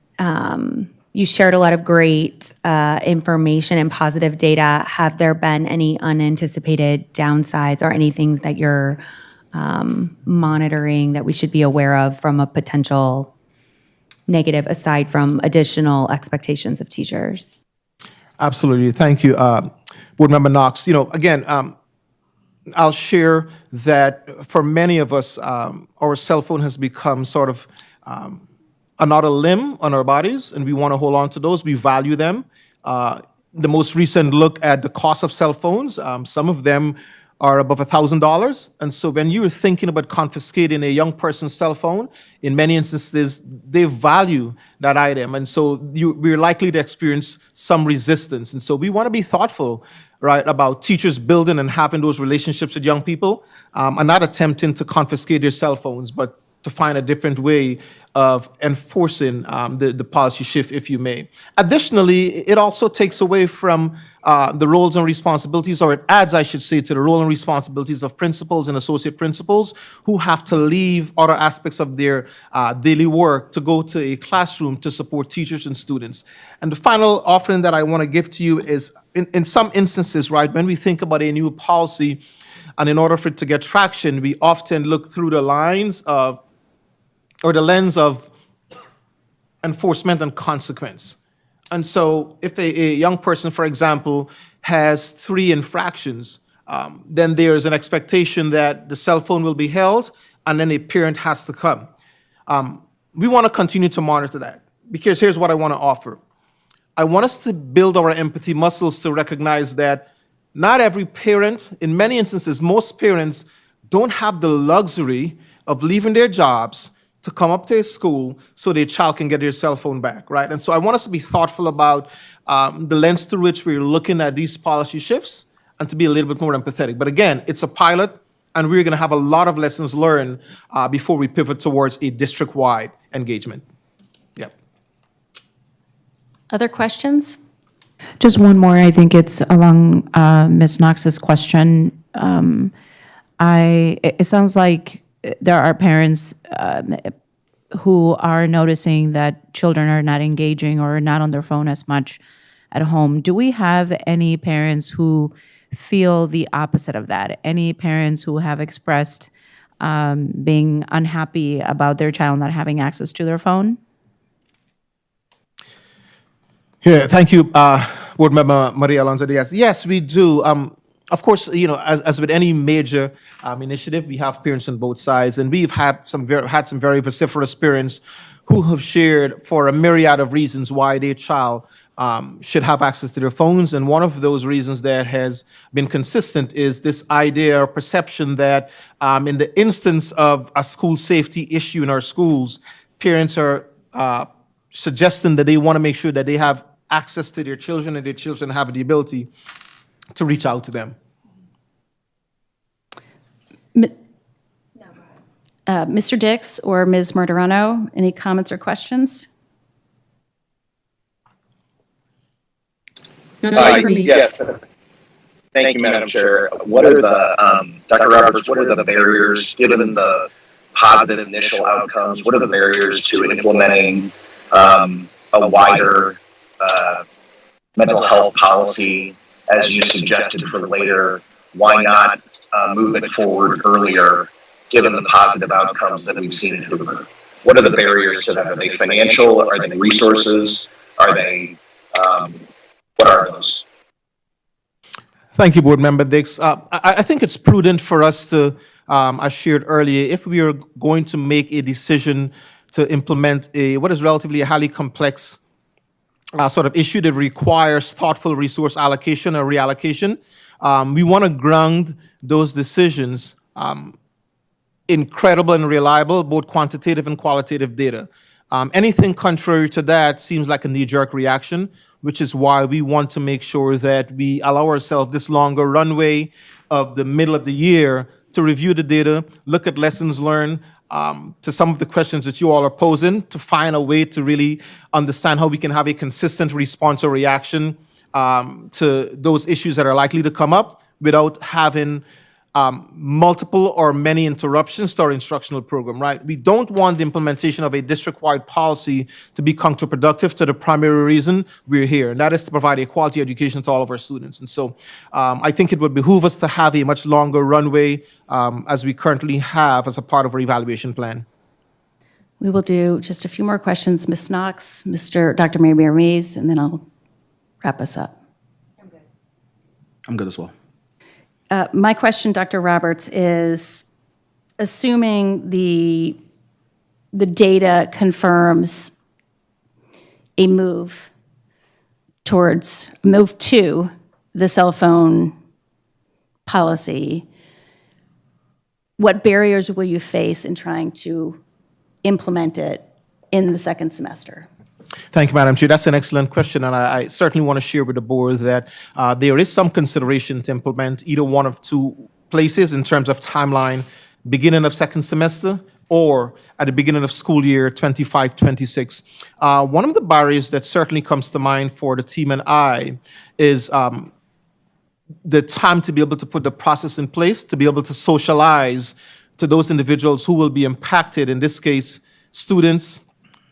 you shared a lot of great information and positive data. Have there been any unanticipated downsides or anything that you're monitoring that we should be aware of from a potential negative, aside from additional expectations of teachers? Absolutely. Thank you, Board Member Knox. You know, again, I'll share that for many of us, our cell phone has become sort of another limb on our bodies, and we want to hold on to those. We value them. The most recent look at the cost of cell phones, some of them are above $1,000. And so when you're thinking about confiscating a young person's cell phone, in many instances, they value that item. And so we're likely to experience some resistance. And so we want to be thoughtful, right, about teachers building and having those relationships with young people, and not attempting to confiscate their cell phones, but to find a different way of enforcing the policy shift, if you may. Additionally, it also takes away from the roles and responsibilities, or it adds, I should say, to the role and responsibilities of principals and associate principals who have to leave other aspects of their daily work to go to a classroom to support teachers and students. And the final offering that I want to give to you is, in some instances, right, when we think about a new policy, and in order for it to get traction, we often look through the lens of enforcement and consequence. And so if a young person, for example, has 3 infractions, then there's an expectation that the cell phone will be held, and then a parent has to come. We want to continue to monitor that, because here's what I want to offer. I want us to build our empathy muscles to recognize that not every parent, in many instances, most parents don't have the luxury of leaving their jobs to come up to a school so their child can get their cell phone back, right? And so I want us to be thoughtful about the lens through which we're looking at these policy shifts and to be a little bit more empathetic. But again, it's a pilot, and we're gonna have a lot of lessons learned before we pivot towards a district-wide engagement. Yep. Other questions? Just one more. I think it's along Ms. Knox's question. It sounds like there are parents who are noticing that children are not engaging or not on their phone as much at home. Do we have any parents who feel the opposite of that? Any parents who have expressed being unhappy about their child not having access to their phone? Yeah, thank you, Board Member Maria Alonso Diaz. Yes, we do. Of course, you know, as with any major initiative, we have parents on both sides, and we've had some very vociferous parents who have shared for a myriad of reasons why their child should have access to their phones. And one of those reasons that has been consistent is this idea or perception that in the instance of a school safety issue in our schools, parents are suggesting that they want to make sure that they have access to their children and their children have the ability to reach out to them. Mr. Dix or Ms. Martirano, any comments or questions? Yes. Thank you, Madam Chair. What are the, Dr. Roberts, what are the barriers, given the positive initial outcomes, what are the barriers to implementing a wider mental health policy, as you suggested, for later? Why not move it forward earlier, given the positive outcomes that we've seen in Hoover? What are the barriers to that? Are they financial? Are they resources? Are they, what are those? Thank you, Board Member Dix. I think it's prudent for us to, as shared earlier, if we are going to make a decision to implement what is relatively a highly complex sort of issue that requires thoughtful resource allocation or reallocation, we want to ground those decisions in credible and reliable, both quantitative and qualitative data. Anything contrary to that seems like a knee-jerk reaction, which is why we want to make sure that we allow ourselves this longer runway of the middle of the year to review the data, look at lessons learned, to some of the questions that you all are posing, to find a way to really understand how we can have a consistent response or reaction to those issues that are likely to come up without having multiple or many interruptions to our instructional program, right? We don't want the implementation of a district-wide policy to be counterproductive to the primary reason we're here, and that is to provide a quality education to all of our students. And so I think it would behoove us to have a much longer runway as we currently have as a part of our evaluation plan. We will do just a few more questions. Ms. Knox, Dr. Mary Ramirez, and then I'll wrap us up. I'm good as well. My question, Dr. Roberts, is assuming the data confirms a move to the cell phone policy, what barriers will you face in trying to implement it in the second semester? Thank you, Madam Chair. That's an excellent question, and I certainly want to share with the board that there is some consideration to implement either one of two places in terms of timeline, beginning of second semester or at the beginning of school year 25-26. One of the barriers that certainly comes to mind for the team and I is the time to be able to put the process in place, to be able to socialize to those individuals who will be impacted, in this case, students,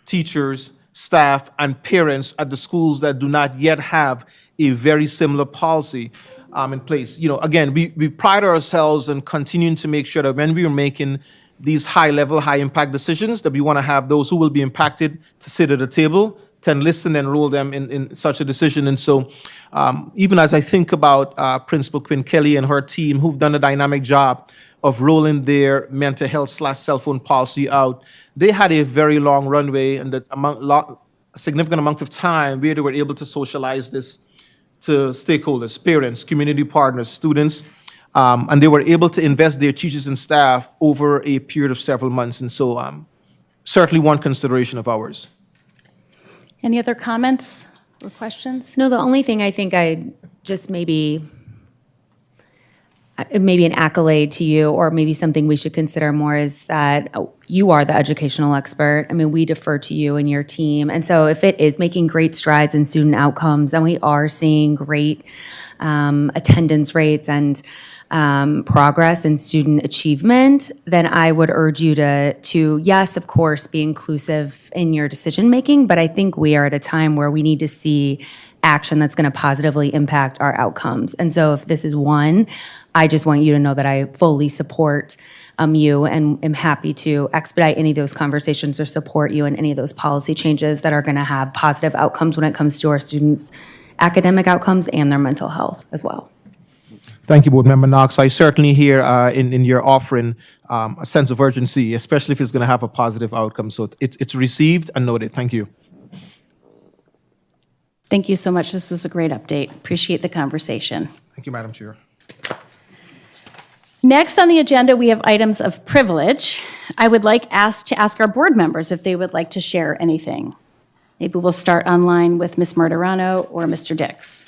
teachers, staff, and parents at the schools that do not yet have a very similar policy in place. You know, again, we pride ourselves in continuing to make sure that when we are making these high-level, high-impact decisions, that we want to have those who will be impacted to sit at a table, to listen and enroll them in such a decision. And so even as I think about Principal Quinn Kelly and her team, who've done a dynamic job of rolling their mental health/cell phone policy out, they had a very long runway and a significant amount of time where they were able to socialize this to stakeholders, parents, community partners, students, and they were able to invest their teachers and staff over a period of several months. And so certainly one consideration of ours. Any other comments or questions? No, the only thing I think I'd just maybe an accolade to you, or maybe something we should consider more, is that you are the educational expert. I mean, we defer to you and your team. And so if it is making great strides in student outcomes, and we are seeing great attendance rates and progress in student achievement, then I would urge you to, yes, of course, be inclusive in your decision making, but I think we are at a time where we need to see action that's going to positively impact our outcomes. And so if this is one, I just want you to know that I fully support you and am happy to expedite any of those conversations or support you in any of those policy changes that are going to have positive outcomes when it comes to our students' academic outcomes and their mental health as well. Thank you, Board Member Knox. I certainly hear in your offering a sense of urgency, especially if it's going to have a positive outcome. So it's received and noted. Thank you. Thank you so much. This was a great update. Appreciate the conversation. Thank you, Madam Chair. Next on the agenda, we have items of privilege. I would like to ask our board members if they would like to share anything. Maybe we'll start online with Ms. Martirano or Mr. Dix.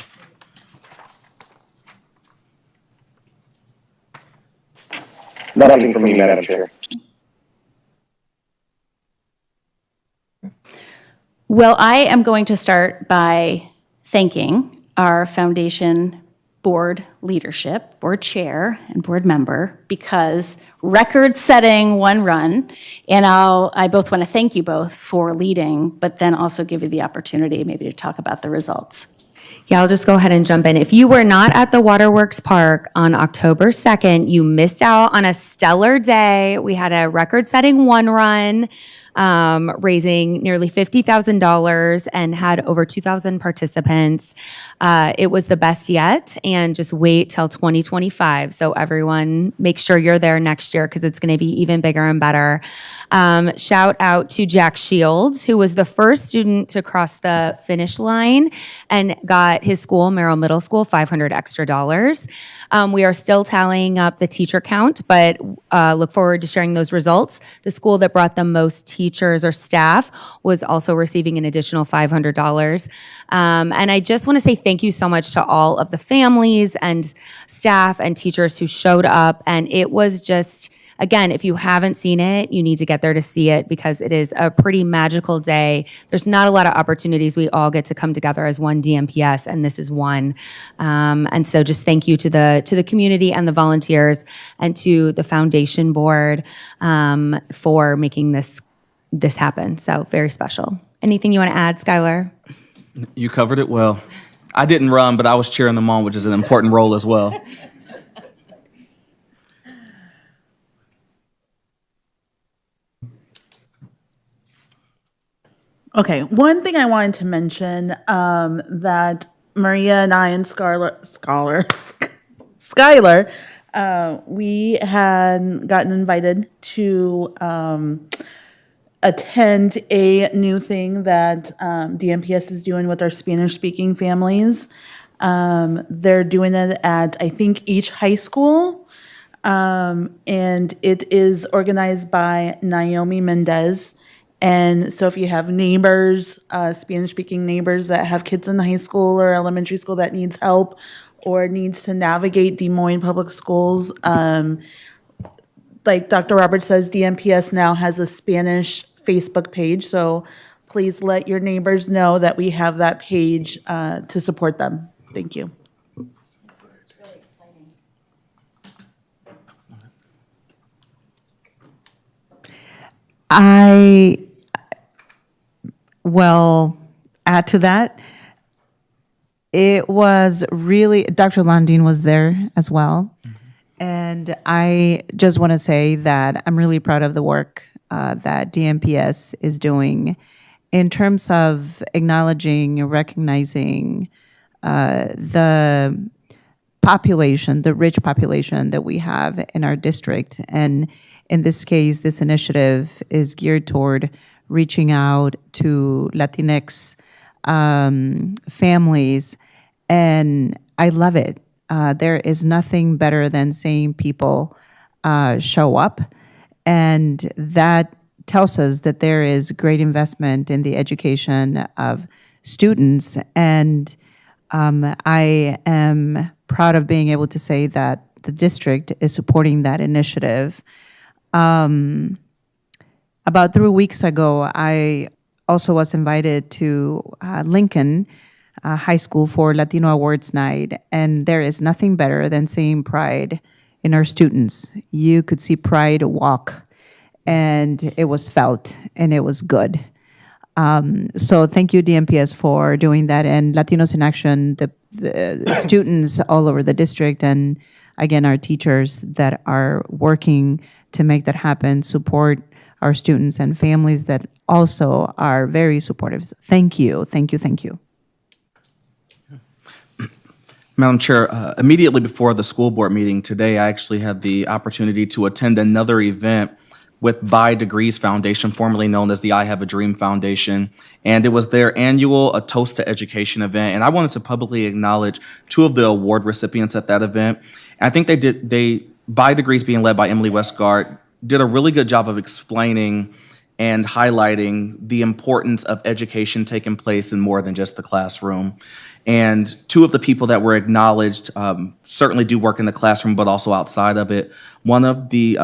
Nothing from me, Madam Chair. Well, I am going to start by thanking our foundation board leadership, board chair, and board member, because record-setting one run, and I both want to thank you both for leading, but then also give you the opportunity maybe to talk about the results. Yeah, I'll just go ahead and jump in. If you were not at the Waterworks Park on October 2nd, you missed out on a stellar day. We had a record-setting one run, raising nearly $50,000 and had over 2,000 participants. It was the best yet, and just wait till 2025. So everyone, make sure you're there next year because it's going to be even bigger and better. Shout out to Jack Shields, who was the first student to cross the finish line and got his school, Merrill Middle School, $500 extra. We are still tallying up the teacher count, but look forward to sharing those results. The school that brought the most teachers or staff was also receiving an additional $500. And I just want to say thank you so much to all of the families and staff and teachers who showed up. And it was just, again, if you haven't seen it, you need to get there to see it because it is a pretty magical day. There's not a lot of opportunities. We all get to come together as one DMPS, and this is one. And so just thank you to the community and the volunteers and to the foundation board for making this happen. So very special. Anything you want to add, Skylar? You covered it well. I didn't run, but I was cheering them on, which is an important role as well. Okay, one thing I wanted to mention that Maria and I and Skylar, we had gotten invited to attend a new thing that DMPS is doing with our Spanish-speaking families. They're doing it at, I think, each high school, and it is organized by Naomi Mendez. And so if you have neighbors, Spanish-speaking neighbors that have kids in high school or elementary school that needs help or needs to navigate Des Moines Public Schools, like Dr. Roberts says, DMPS now has a Spanish Facebook page, so please let your neighbors know that we have that page to support them. Thank you. I will add to that. It was really, Dr. Landine was there as well. And I just want to say that I'm really proud of the work that DMPS is doing in terms of acknowledging, recognizing the population, the rich population that we have in our district. And in this case, this initiative is geared toward reaching out to Latinx families, and I love it. There is nothing better than seeing people show up, and that tells us that there is great investment in the education of students, and I am proud of being able to say that the district is supporting that initiative. About 3 weeks ago, I also was invited to Lincoln High School for Latino Awards Night, and there is nothing better than seeing pride in our students. You could see pride walk, and it was felt, and it was good. So thank you, DMPS, for doing that, and Latinos in Action, the students all over the district, and again, our teachers that are working to make that happen, support our students and families that also are very supportive. Thank you, thank you, thank you. Madam Chair, immediately before the school board meeting today, I actually had the opportunity to attend another event with By Degrees Foundation, formerly known as the I Have a Dream Foundation. And it was their annual A Toast to Education event. And I wanted to publicly acknowledge 2 of the award recipients at that event. And I think By Degrees, being led by Emily Westgard, did a really good job of explaining and highlighting the importance of education taking place in more than just the classroom. And 2 of the people that were acknowledged certainly do work in the classroom, but also outside of it. One of the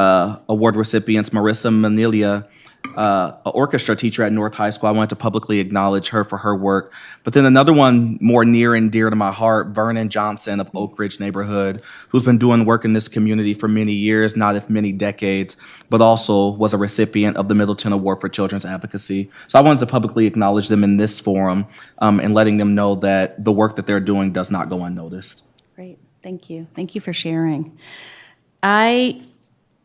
award recipients, Marissa Manilia, an orchestra teacher at North High School. I wanted to publicly acknowledge her for her work. But then another one more near and dear to my heart, Vernon Johnson of Oak Ridge neighborhood, who's been doing work in this community for many years, not if many decades, but also was a recipient of the Middleton Award for Children's Advocacy. So I wanted to publicly acknowledge them in this forum and letting them know that the work that they're doing does not go unnoticed. Great, thank you. Thank you for sharing. I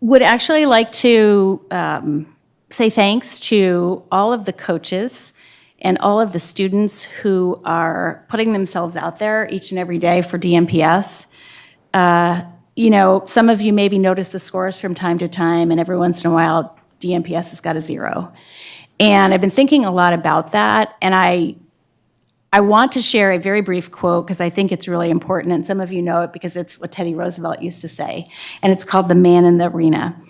would actually like to say thanks to all of the coaches and all of the students who are putting themselves out there each and every day for DMPS. You know, some of you maybe notice the scores from time to time, and every once in a while, DMPS has got a 0. And I've been thinking a lot about that, and I want to share a very brief quote because I think it's really important, and some of you know it because it's what Teddy Roosevelt used to say, and it's called The Man in the Arena.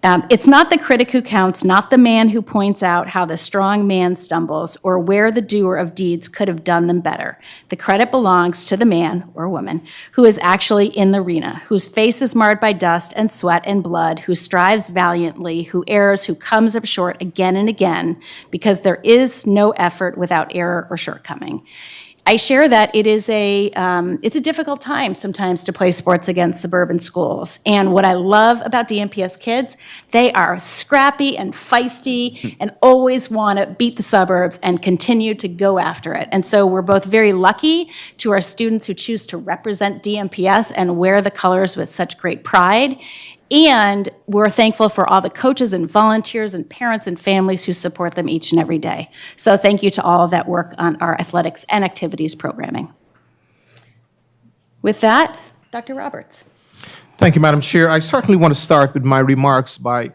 It's not the critic who counts, not the man who points out how the strong man stumbles or where the doer of deeds could have done them better. The credit belongs to the man or woman who is actually in the arena, whose face is marred by dust and sweat and blood, who strives valiantly, who errs, who comes up short again and again, because there is no effort without error or shortcoming. I share that it's a difficult time sometimes to play sports against suburban schools. And what I love about DMPS kids, they are scrappy and feisty and always want to beat the suburbs and continue to go after it. And so we're both very lucky to our students who choose to represent DMPS and wear the colors with such great pride. And we're thankful for all the coaches and volunteers and parents and families who support them each and every day. So thank you to all that work on our athletics and activities programming. With that, Dr. Roberts. Thank you, Madam Chair. I certainly want to start with my remarks by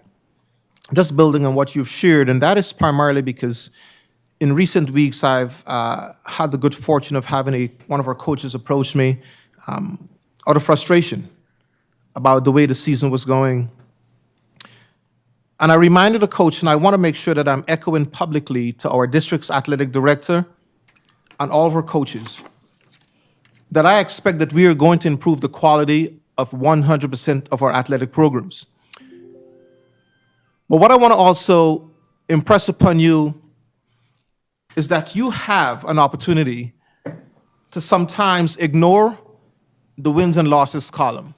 just building on what you've shared, and that is primarily because in recent weeks I've had the good fortune of having one of our coaches approach me out of frustration about the way the season was going. And I reminded the coach, and I want to make sure that I'm echoing publicly to our district's athletic director and all of our coaches, that I expect that we are going to improve the quality of 100% of our athletic programs. But what I want to also impress upon you is that you have an opportunity to sometimes ignore the wins and losses column.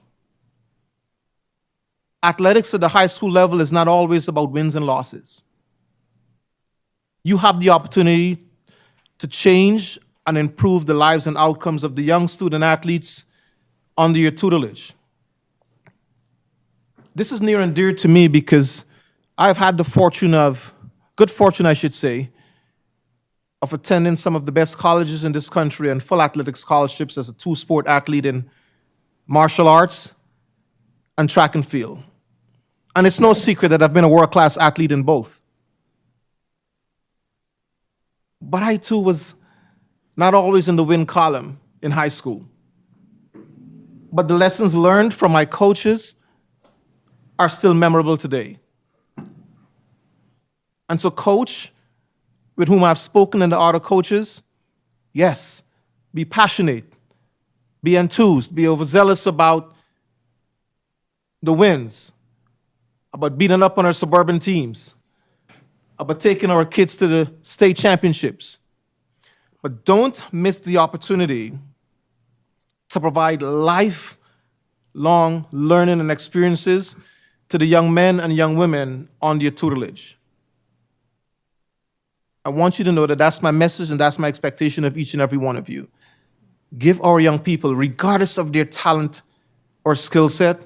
Athletics at the high school level is not always about wins and losses. You have the opportunity to change and improve the lives and outcomes of the young student athletes under your tutelage. This is near and dear to me because I've had the good fortune, I should say, of attending some of the best colleges in this country and full athletic scholarships as a two-sport athlete in martial arts and track and field. And it's no secret that I've been a world-class athlete in both. But I too was not always in the win column in high school. But the lessons learned from my coaches are still memorable today. And so, coach, with whom I've spoken and the other coaches, yes, be passionate, be enthused, be overzealous about the wins, about beating up on our suburban teams, about taking our kids to the state championships. But don't miss the opportunity to provide lifelong learning and experiences to the young men and young women under your tutelage. I want you to know that that's my message and that's my expectation of each and every one of you. Give our young people, regardless of their talent or skill set,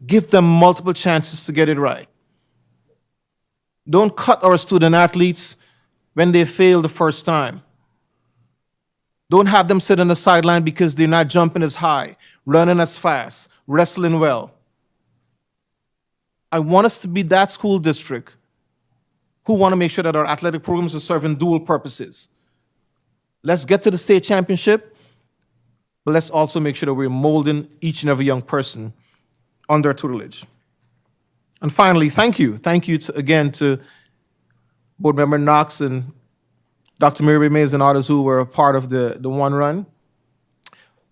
give them multiple chances to get it right. Don't cut our student athletes when they fail the first time. Don't have them sit on the sideline because they're not jumping as high, running as fast, wrestling well. I want us to be that school district who want to make sure that our athletic programs are serving dual purposes. Let's get to the state championship, but let's also make sure that we're molding each and every young person under our tutelage. And finally, thank you. Thank you again to Board Member Knox and Dr. Mary Mays and others who were a part of the one run.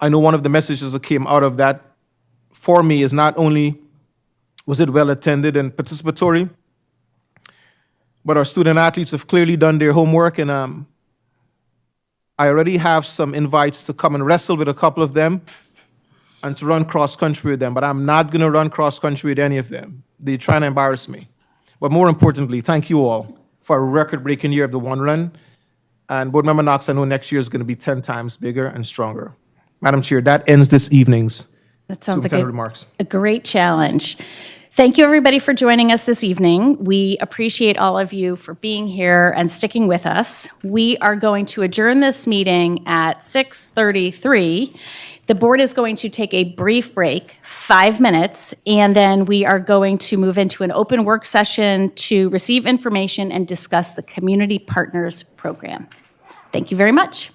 I know one of the messages that came out of that for me is not only was it well attended and participatory, but our student athletes have clearly done their homework, and I already have some invites to come and wrestle with a couple of them and to run cross-country with them, but I'm not going to run cross-country with any of them. They're trying to embarrass me. But more importantly, thank you all for a record-breaking year of the one run. And Board Member Knox, I know next year is going to be 10 times bigger and stronger. Madam Chair, that ends this evening's That sounds like superintendent remarks. a great challenge. Thank you, everybody, for joining us this evening. We appreciate all of you for being here and sticking with us. We are going to adjourn this meeting at 6:33. The board is going to take a brief break, 5 minutes, and then we are going to move into an open work session to receive information and discuss the Community Partners Program. Thank you very much.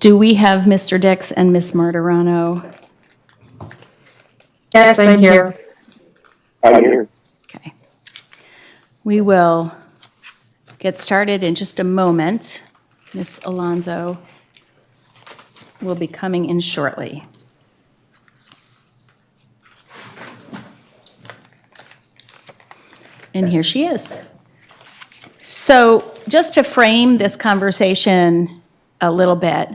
Do we have Mr. Dix and Ms. Martirano? Yes, I'm here. I'm here. Okay. We will get started in just a moment. Ms. Alonso will be coming in shortly. And here she is. So just to frame this conversation a little bit,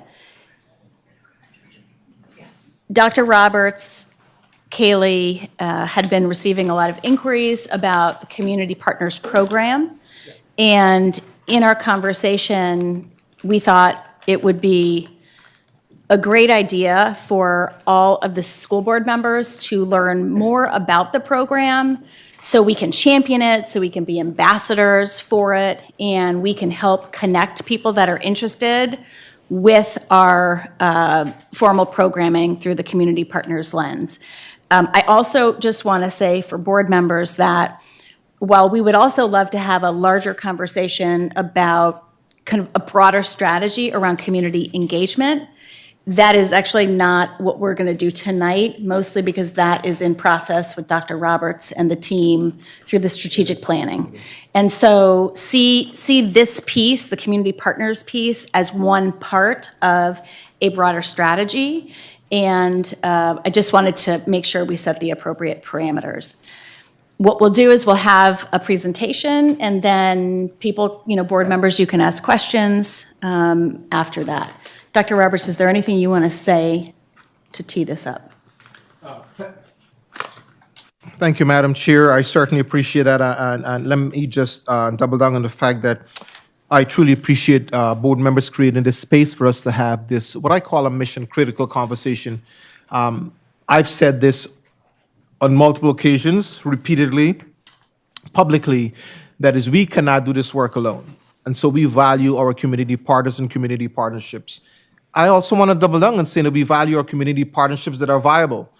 Dr. Roberts, Kaylee had been receiving a lot of inquiries about the Community Partners Program. And in our conversation, we thought it would be a great idea for all of the school board members to learn more about the program so we can champion it, so we can be ambassadors for it, and we can help connect people that are interested with our formal programming through the Community Partners lens. I also just want to say for board members that while we would also love to have a larger conversation about kind of a broader strategy around community engagement, that is actually not what we're going to do tonight, mostly because that is in process with Dr. Roberts and the team through the strategic planning. And so see this piece, the community partners piece, as one part of a broader strategy. And I just wanted to make sure we set the appropriate parameters. What we'll do is we'll have a presentation, and then people, board members, you can ask questions after that. Dr. Roberts, is there anything you want to say to tee this up? Thank you, Madam Chair. I certainly appreciate that. And let me just double down on the fact that I truly appreciate board members creating this space for us to have this, what I call a mission-critical conversation. I've said this on multiple occasions, repeatedly, publicly, that is, we cannot do this work alone. And so we value our community partners and community partnerships. I also want to double down and say that we value our community partnerships that are viable.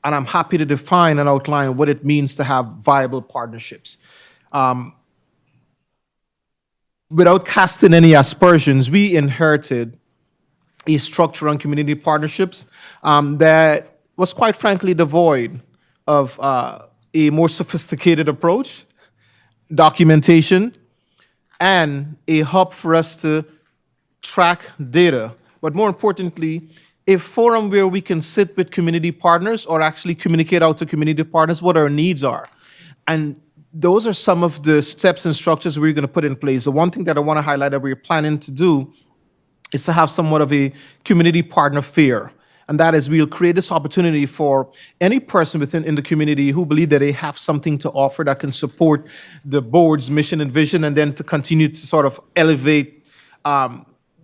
And I'm happy to define and outline what it means to have viable partnerships. Without casting any aspersions, we inherited a structure on community partnerships that was quite frankly devoid of a more sophisticated approach, documentation, and a hub for us to track data. But more importantly, a forum where we can sit with community partners or actually communicate out to community partners what our needs are. And those are some of the steps and structures we're going to put in place. The one thing that I want to highlight that we're planning to do is to have somewhat of a community partner fair. And that is, we'll create this opportunity for any person in the community who believe that they have something to offer that can support the board's mission and vision, and then to continue to sort of elevate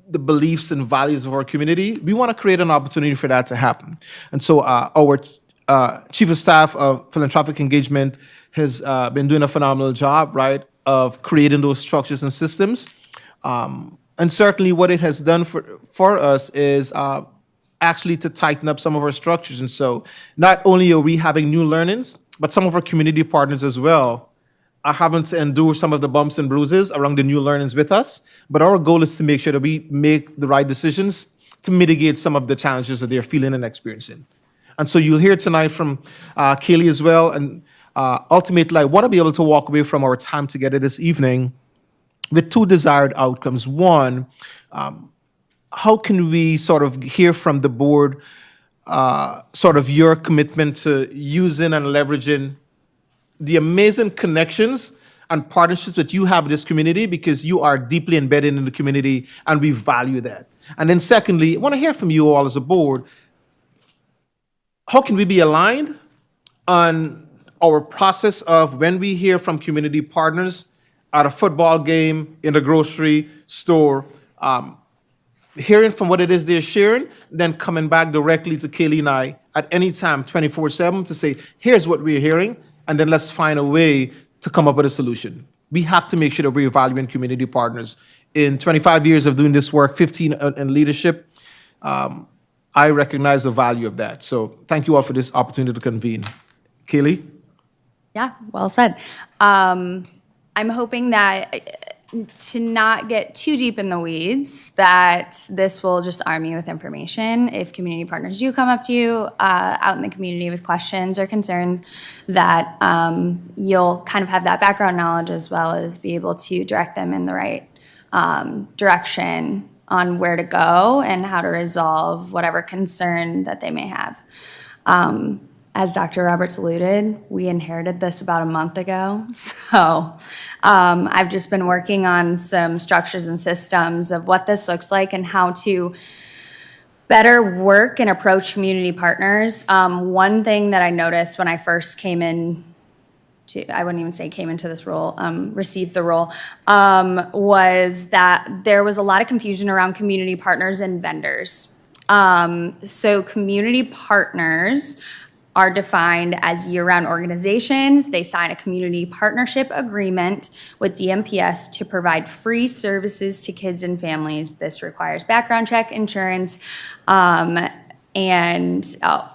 the beliefs and values of our community. We want to create an opportunity for that to happen. And so our Chief of Staff of Philanthropic Engagement has been doing a phenomenal job, right, of creating those structures and systems. And certainly what it has done for us is actually to tighten up some of our structures. And so not only are we having new learnings, but some of our community partners as well are having to endure some of the bumps and bruises around the new learnings with us. But our goal is to make sure that we make the right decisions to mitigate some of the challenges that they're feeling and experiencing. And so you'll hear tonight from Kaylee as well. And ultimately, I want to be able to walk away from our time together this evening with two desired outcomes. One, how can we sort of hear from the board sort of your commitment to using and leveraging the amazing connections and partnerships that you have in this community, because you are deeply embedded in the community and we value that. And then secondly, I want to hear from you all as a board. How can we be aligned on our process of when we hear from community partners at a football game, in the grocery store, hearing from what it is they're sharing, then coming back directly to Kaylee and I at any time, 24/7, to say, here's what we're hearing, and then let's find a way to come up with a solution. We have to make sure that we're evaluating community partners. In 25 years of doing this work, 15 in leadership, I recognize the value of that. So thank you all for this opportunity to convene. Kaylee? Yeah, well said. I'm hoping that to not get too deep in the weeds, that this will just arm you with information. If community partners do come up to you out in the community with questions or concerns, that you'll kind of have that background knowledge as well as be able to direct them in the right direction on where to go and how to resolve whatever concern that they may have. As Dr. Roberts alluded, we inherited this about a month ago. So I've just been working on some structures and systems of what this looks like and how to better work and approach community partners. One thing that I noticed when I first came in I wouldn't even say came into this role, received the role, was that there was a lot of confusion around community partners and vendors. So community partners are defined as year-round organizations. They sign a community partnership agreement with DMPS to provide free services to kids and families. This requires background check, insurance, and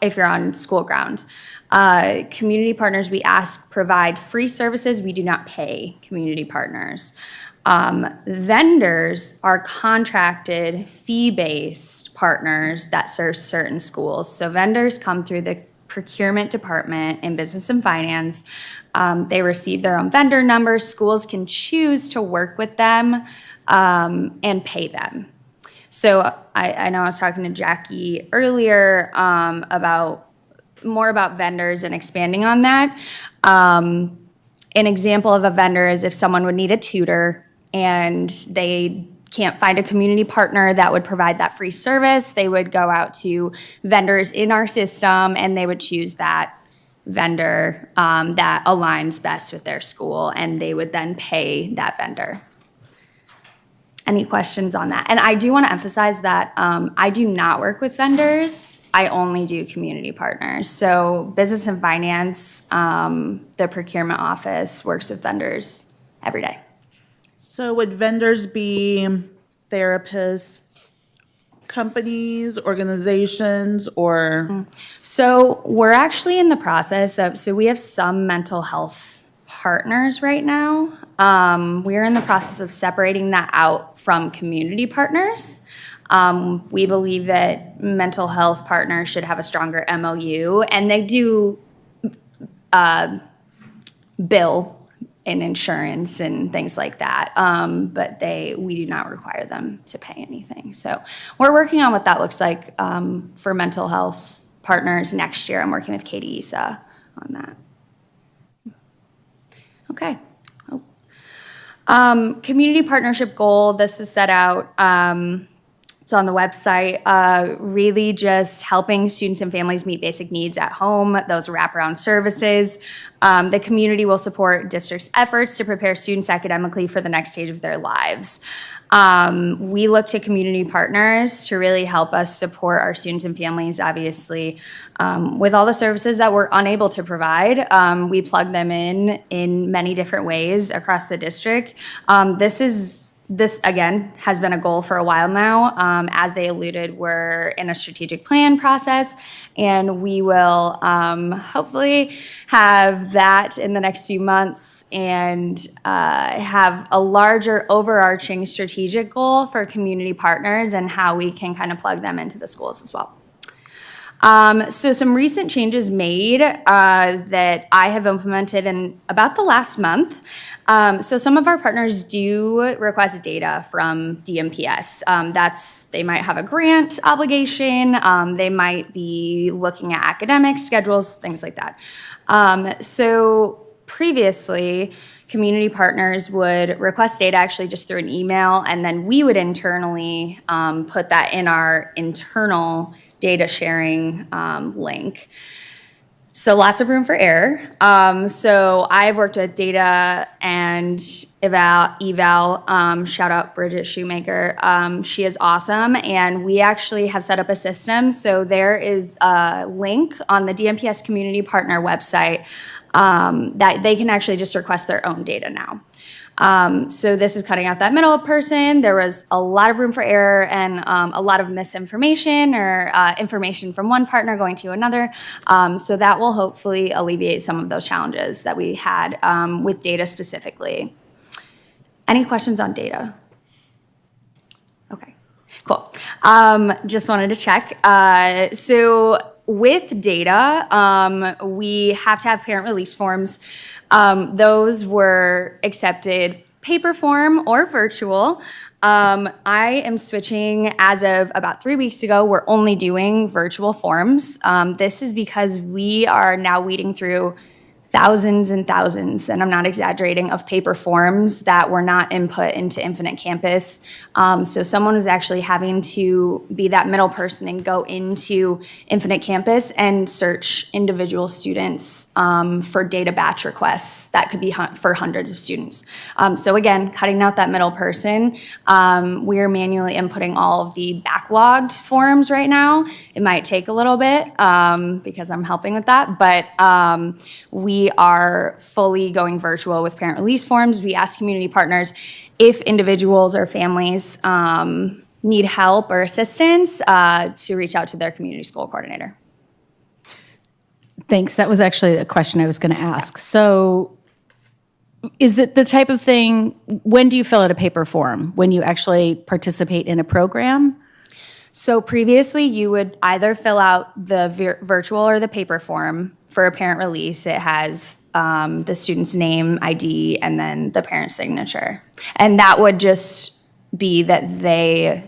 if you're on school grounds. Community partners, we ask, provide free services. We do not pay community partners. Vendors are contracted, fee-based partners that serve certain schools. So vendors come through the procurement department in business and finance. They receive their own vendor numbers. Schools can choose to work with them and pay them. So I know I was talking to Jackie earlier about vendors and expanding on that. An example of a vendor is if someone would need a tutor and they can't find a community partner that would provide that free service, they would go out to vendors in our system and they would choose that vendor that aligns best with their school, and they would then pay that vendor. Any questions on that? And I do want to emphasize that I do not work with vendors. I only do community partners. So business and finance, the procurement office works with vendors every day. So would vendors be therapists, companies, organizations, or? So we're actually in the process of, so we have some mental health partners right now. We're in the process of separating that out from community partners. We believe that mental health partners should have a stronger MOU, and they do bill in insurance and things like that, but we do not require them to pay anything. So we're working on what that looks like for mental health partners next year. I'm working with Katie Issa on that. Okay. Community partnership goal, this is set out, it's on the website, really just helping students and families meet basic needs at home, those wraparound services. The community will support district's efforts to prepare students academically for the next stage of their lives. We look to community partners to really help us support our students and families, obviously, with all the services that we're unable to provide. We plug them in many different ways across the district. This, again, has been a goal for a while now. As they alluded, we're in a strategic plan process, and we will hopefully have that in the next few months and have a larger overarching strategic goal for community partners and how we can kind of plug them into the schools as well. So some recent changes made that I have implemented in about the last month. So some of our partners do request data from DMPS. They might have a grant obligation. They might be looking at academic schedules, things like that. So previously, community partners would request data actually just through an email, and then we would internally put that in our internal data sharing link. So lots of room for error. So I've worked with data and eval, shout out Bridget Shoemaker. She is awesome, and we actually have set up a system. So there is a link on the DMPS community partner website that they can actually just request their own data now. So this is cutting out that middle person. There was a lot of room for error and a lot of misinformation or information from one partner going to another. So that will hopefully alleviate some of those challenges that we had with data specifically. Any questions on data? Okay, cool. Just wanted to check. So with data, we have to have parent release forms. Those were accepted paper form or virtual. I am switching as of about 3 weeks ago. We're only doing virtual forms. This is because we are now weeding through thousands and thousands, and I'm not exaggerating, of paper forms that were not input into Infinite Campus. So someone is actually having to be that middle person and go into Infinite Campus and search individual students for data batch requests that could be for hundreds of students. So again, cutting out that middle person, we are manually inputting all of the backlogged forms right now. It might take a little bit because I'm helping with that, but we are fully going virtual with parent release forms. We ask community partners if individuals or families need help or assistance to reach out to their community school coordinator. Thanks. That was actually a question I was going to ask. So is it the type of thing, when do you fill out a paper form? When you actually participate in a program? So previously, you would either fill out the virtual or the paper form. For a parent release, it has the student's name, ID, and then the parent's signature. And that would just be that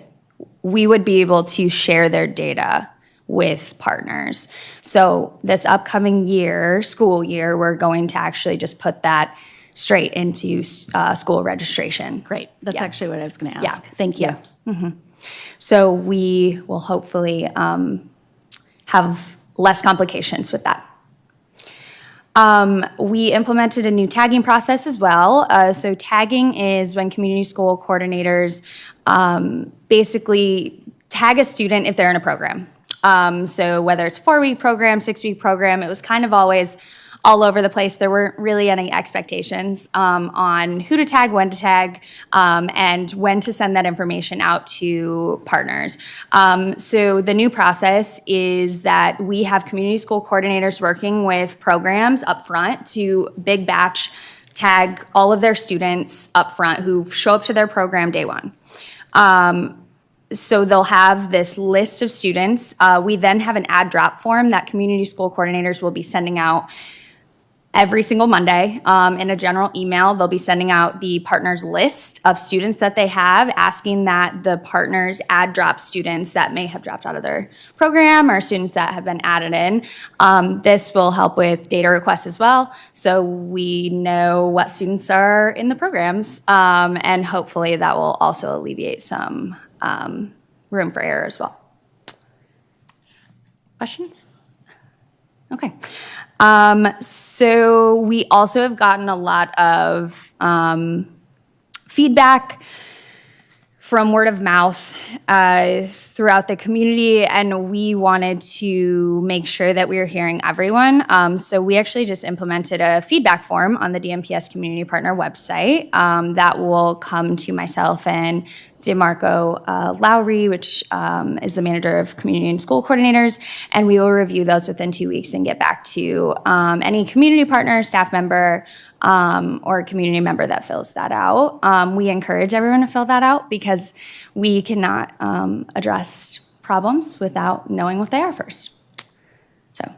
we would be able to share their data with partners. So this upcoming year, school year, we're going to actually just put that straight into school registration. Great. That's actually what I was going to ask. Yeah. Thank you. Yeah. Mm-hmm. So we will hopefully have less complications with that. We implemented a new tagging process as well. So tagging is when community school coordinators basically tag a student if they're in a program. So whether it's a 4-week program, 6-week program, it was kind of always all over the place. There weren't really any expectations on who to tag, when to tag, and when to send that information out to partners. So the new process is that we have community school coordinators working with programs up front to big batch tag all of their students up front who show up to their program day one. So they'll have this list of students. We then have an add drop form that community school coordinators will be sending out every single Monday in a general email. They'll be sending out the partners list of students that they have, asking that the partners add drop students that may have dropped out of their program or students that have been added in. This will help with data requests as well, so we know what students are in the programs, and hopefully that will also alleviate some room for error as well. Questions? Okay. So we also have gotten a lot of feedback from word of mouth throughout the community, and we wanted to make sure that we were hearing everyone. So we actually just implemented a feedback form on the DMPS Community Partner website that will come to myself and DeMarco Lowry, which is the manager of community and school coordinators, and we will review those within 2 weeks and get back to any community partner, staff member, or community member that fills that out. We encourage everyone to fill that out because we cannot address problems without knowing what they are first. So,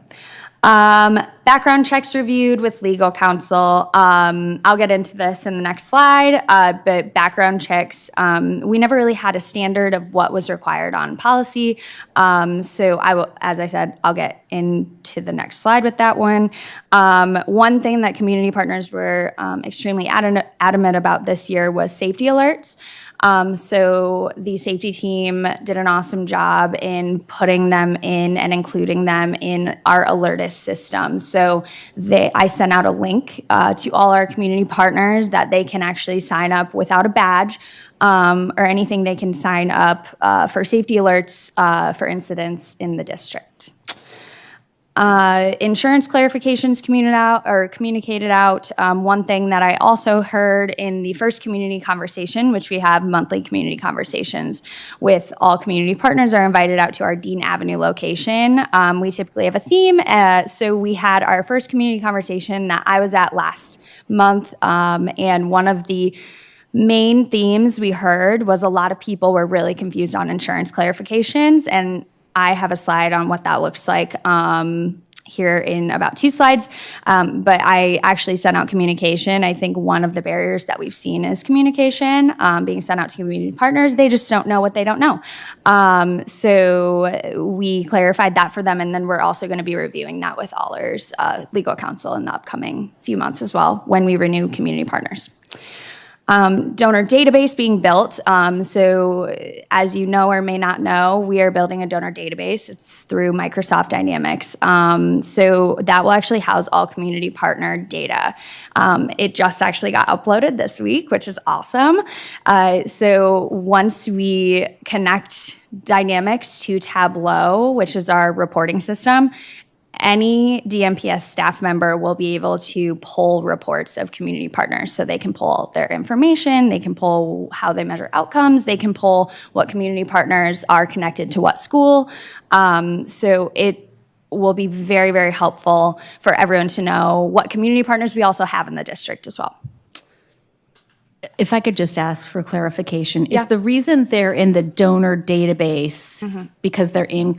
background checks reviewed with legal counsel. I'll get into this in the next slide, but background checks, we never really had a standard of what was required on policy. So I will, as I said, I'll get into the next slide with that one. One thing that community partners were extremely adamant about this year was safety alerts. So the safety team did an awesome job in putting them in and including them in our Alertus system. So I sent out a link to all our community partners that they can actually sign up without a badge or anything. They can sign up for safety alerts for incidents in the district. Insurance clarifications communicated out. One thing that I also heard in the first community conversation, which we have monthly community conversations with all community partners, are invited out to our Dean Avenue location. We typically have a theme, so we had our first community conversation that I was at last month, and one of the main themes we heard was a lot of people were really confused on insurance clarifications, and I have a slide on what that looks like here in about 2 slides, but I actually sent out communication. I think one of the barriers that we've seen is communication, being sent out to community partners. They just don't know what they don't know. So we clarified that for them, and then we're also going to be reviewing that with Allers legal counsel in the upcoming few months as well when we renew community partners. Donor database being built. So as you know or may not know, we are building a donor database. It's through Microsoft Dynamics. So that will actually house all community partner data. It just actually got uploaded this week, which is awesome. So once we connect Dynamics to Tableau, which is our reporting system, any DMPS staff member will be able to pull reports of community partners. So they can pull their information, they can pull how they measure outcomes, they can pull what community partners are connected to what school. So it will be very, very helpful for everyone to know what community partners we also have in the district as well. If I could just ask for clarification, is the reason they're in the donor database because they're in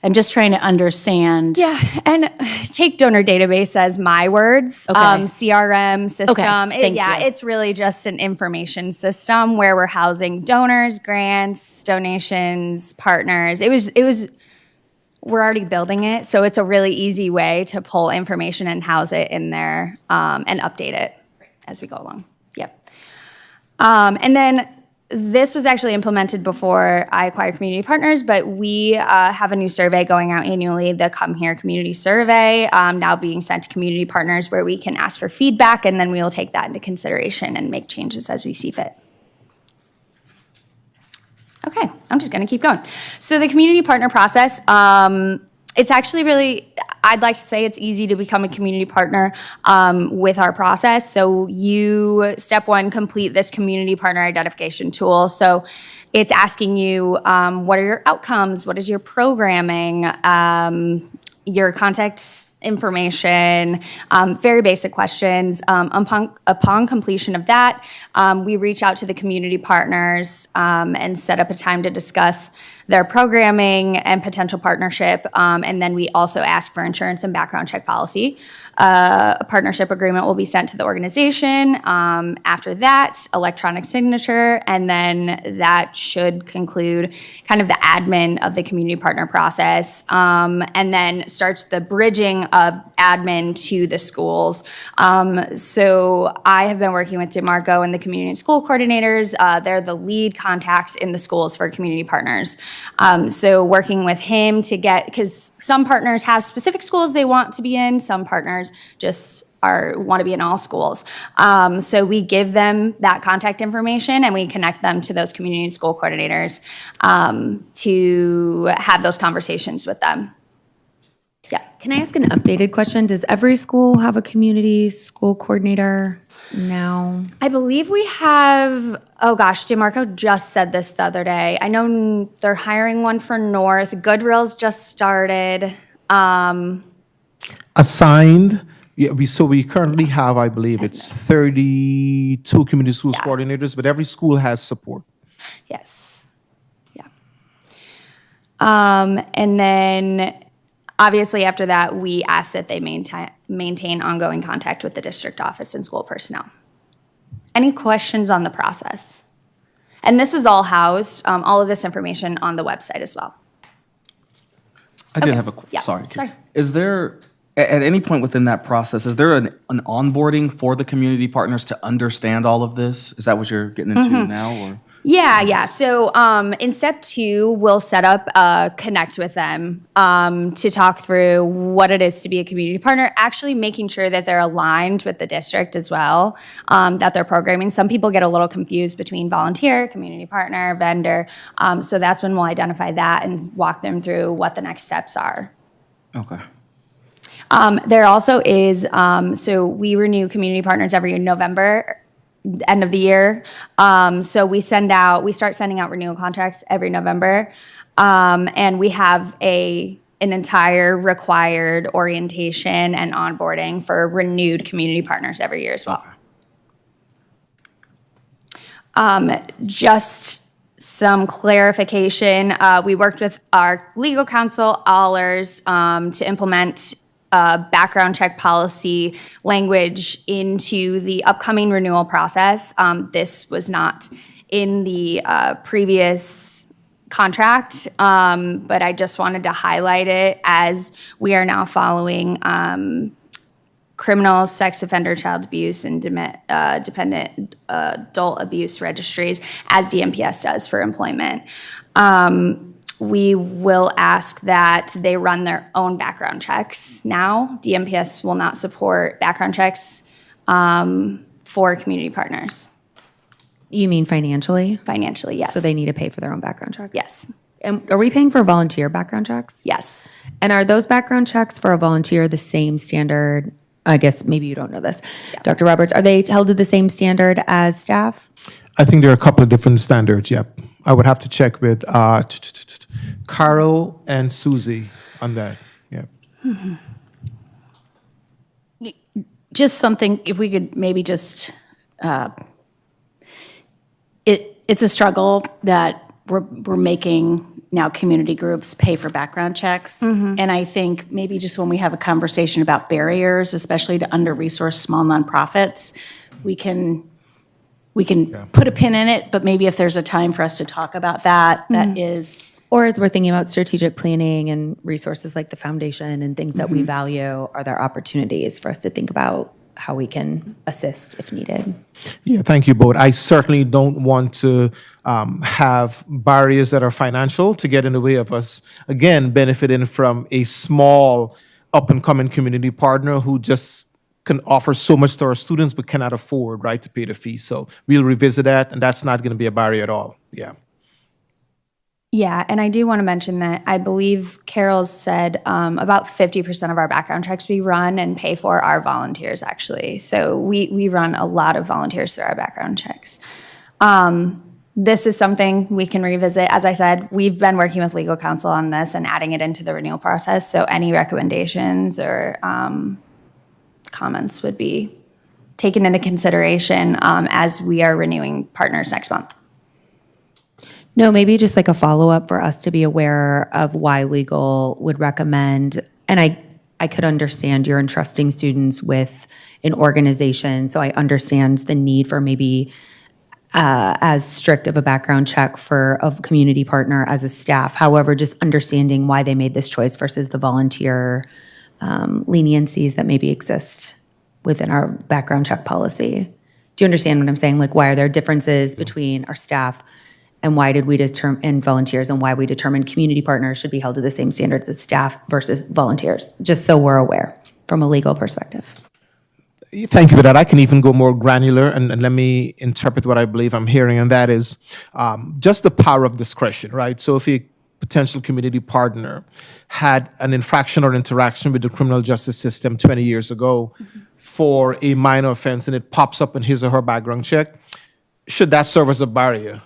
I'm just trying to understand. Yeah, and take donor database as my words. Okay. CRM system. Okay, thank you. It's really just an information system where we're housing donors, grants, donations, partners. We're already building it, so it's a really easy way to pull information and house it in there and update it as we go along. Yep. And then this was actually implemented before I acquired community partners, but we have a new survey going out annually, the Come Here Community Survey, now being sent to community partners where we can ask for feedback, and then we will take that into consideration and make changes as we see fit. Okay, I'm just going to keep going. So the community partner process, it's actually really, I'd like to say it's easy to become a community partner with our process. So step 1, complete this community partner identification tool. So it's asking you, what are your outcomes? What is your programming? Your contact information, very basic questions. Upon completion of that, we reach out to the community partners and set up a time to discuss their programming and potential partnership. And then we also ask for insurance and background check policy. A partnership agreement will be sent to the organization. After that, electronic signature, and then that should conclude kind of the admin of the community partner process, and then starts the bridging of admin to the schools. So I have been working with DeMarco and the community and school coordinators. They're the lead contacts in the schools for community partners. So working with him to because some partners have specific schools they want to be in, some partners just want to be in all schools. So we give them that contact information and we connect them to those community and school coordinators to have those conversations with them. Yeah. Can I ask an updated question? Does every school have a community school coordinator now? I believe we have, oh gosh, DeMarco just said this the other day. I know they're hiring one for North. Goodrill's just started. Assigned, we currently have, I believe it's 32 community schools coordinators, but every school has support. Yes. Yeah. And then obviously after that, we ask that they maintain ongoing contact with the district office and school personnel. Any questions on the process? And this is all housed, all of this information on the website as well. I did have sorry. Is there, at any point within that process, is there an onboarding for the community partners to understand all of this? Is that what you're getting into now? Or? Yeah. So in step 2, we'll set up a connect with them to talk through what it is to be a community partner, actually making sure that they're aligned with the district as well, that they're programming. Some people get a little confused between volunteer, community partner, vendor. So that's when we'll identify that and walk them through what the next steps are. Okay. There also is, so we renew community partners every November, end of the year. So we start sending out renewal contracts every November. And we have an entire required orientation and onboarding for renewed community partners every year as well. Just some clarification, we worked with our legal counsel, Allers, to implement background check policy language into the upcoming renewal process. This was not in the previous contract, but I just wanted to highlight it as we are now following criminal, sex offender, child abuse, and dependent adult abuse registries, as DMPS does for employment. We will ask that they run their own background checks now. DMPS will not support background checks for community partners. You mean financially? Financially, yes. So they need to pay for their own background check? Yes. And are we paying for volunteer background checks? Yes. And are those background checks for a volunteer the same standard? I guess maybe you don't know this. Dr. Roberts, are they held to the same standard as staff? I think there are a couple of different standards, yep. I would have to check with Carol and Susie on that, yep. Just something, if we could maybe just, it's a struggle that we're making now community groups pay for background checks. And I think maybe just when we have a conversation about barriers, especially to under-resourced small nonprofits, we can put a pin in it, but maybe if there's a time for us to talk about that, that is. Or as we're thinking about strategic planning and resources like the foundation and things that we value, are there opportunities for us to think about how we can assist if needed? Yeah, thank you both. I certainly don't want to have barriers that are financial to get in the way of us, again, benefiting from a small up-and-coming community partner who just can offer so much to our students but cannot afford, right, to pay the fee. So we'll revisit that, and that's not going to be a barrier at all. Yeah. Yeah, and I do want to mention that I believe Carol said about 50% of our background checks we run and pay for are volunteers, actually. So we run a lot of volunteers through our background checks. This is something we can revisit. As I said, we've been working with legal counsel on this and adding it into the renewal process. So any recommendations or comments would be taken into consideration as we are renewing partners next month. No, maybe just like a follow-up for us to be aware of why legal would recommend, and I could understand you're entrusting students with an organization, so I understand the need for maybe as strict of a background check for a community partner as a staff. However, just understanding why they made this choice versus the volunteer leniencies that maybe exist within our background check policy. Do you understand what I'm saying? Like, why are there differences between our staff and why did we determine, and volunteers, and why we determined community partners should be held to the same standards as staff versus volunteers, just so we're aware from a legal perspective. Thank you for that. I can even go more granular and let me interpret what I believe I'm hearing, and that is just the power of discretion, right? So if a potential community partner had an infraction or interaction with the criminal justice system 20 years ago for a minor offense and it pops up in his or her background check, should that serve as a barrier,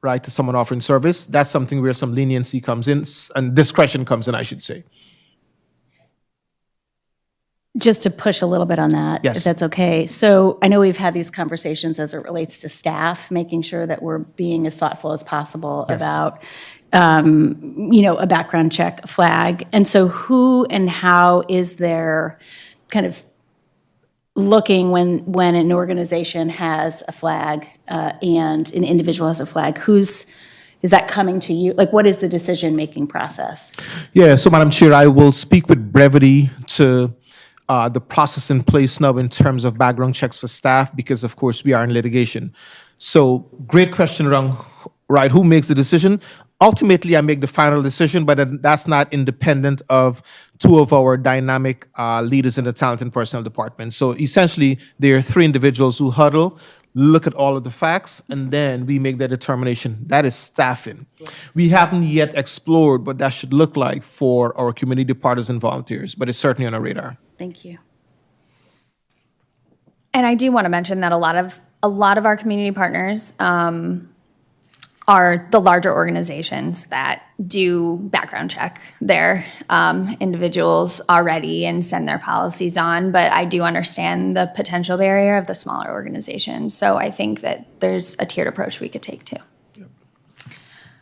right, to someone offering service? That's something where some leniency comes in and discretion comes in, I should say. Just to push a little bit on that, Yes. if that's okay. So I know we've had these conversations as it relates to staff, making sure that we're being as thoughtful as possible about, a background check, a flag. And so who and how is there kind of looking when an organization has a flag and an individual has a flag? Is that coming to you? Like, what is the decision-making process? Yeah, so Madam Chair, I will speak with brevity to the process in place now in terms of background checks for staff, because of course we are in litigation. So great question around, right, who makes the decision? Ultimately, I make the final decision, but that's not independent of two of our dynamic leaders in the talent and personnel department. So essentially, there are three individuals who huddle, look at all of the facts, and then we make that determination. That is staffing. We haven't yet explored what that should look like for our community partners and volunteers, but it's certainly on our radar. Thank you. And I do want to mention that a lot of our community partners are the larger organizations that do background check their individuals already and send their policies on. But I do understand the potential barrier of the smaller organizations. So I think that there's a tiered approach we could take too.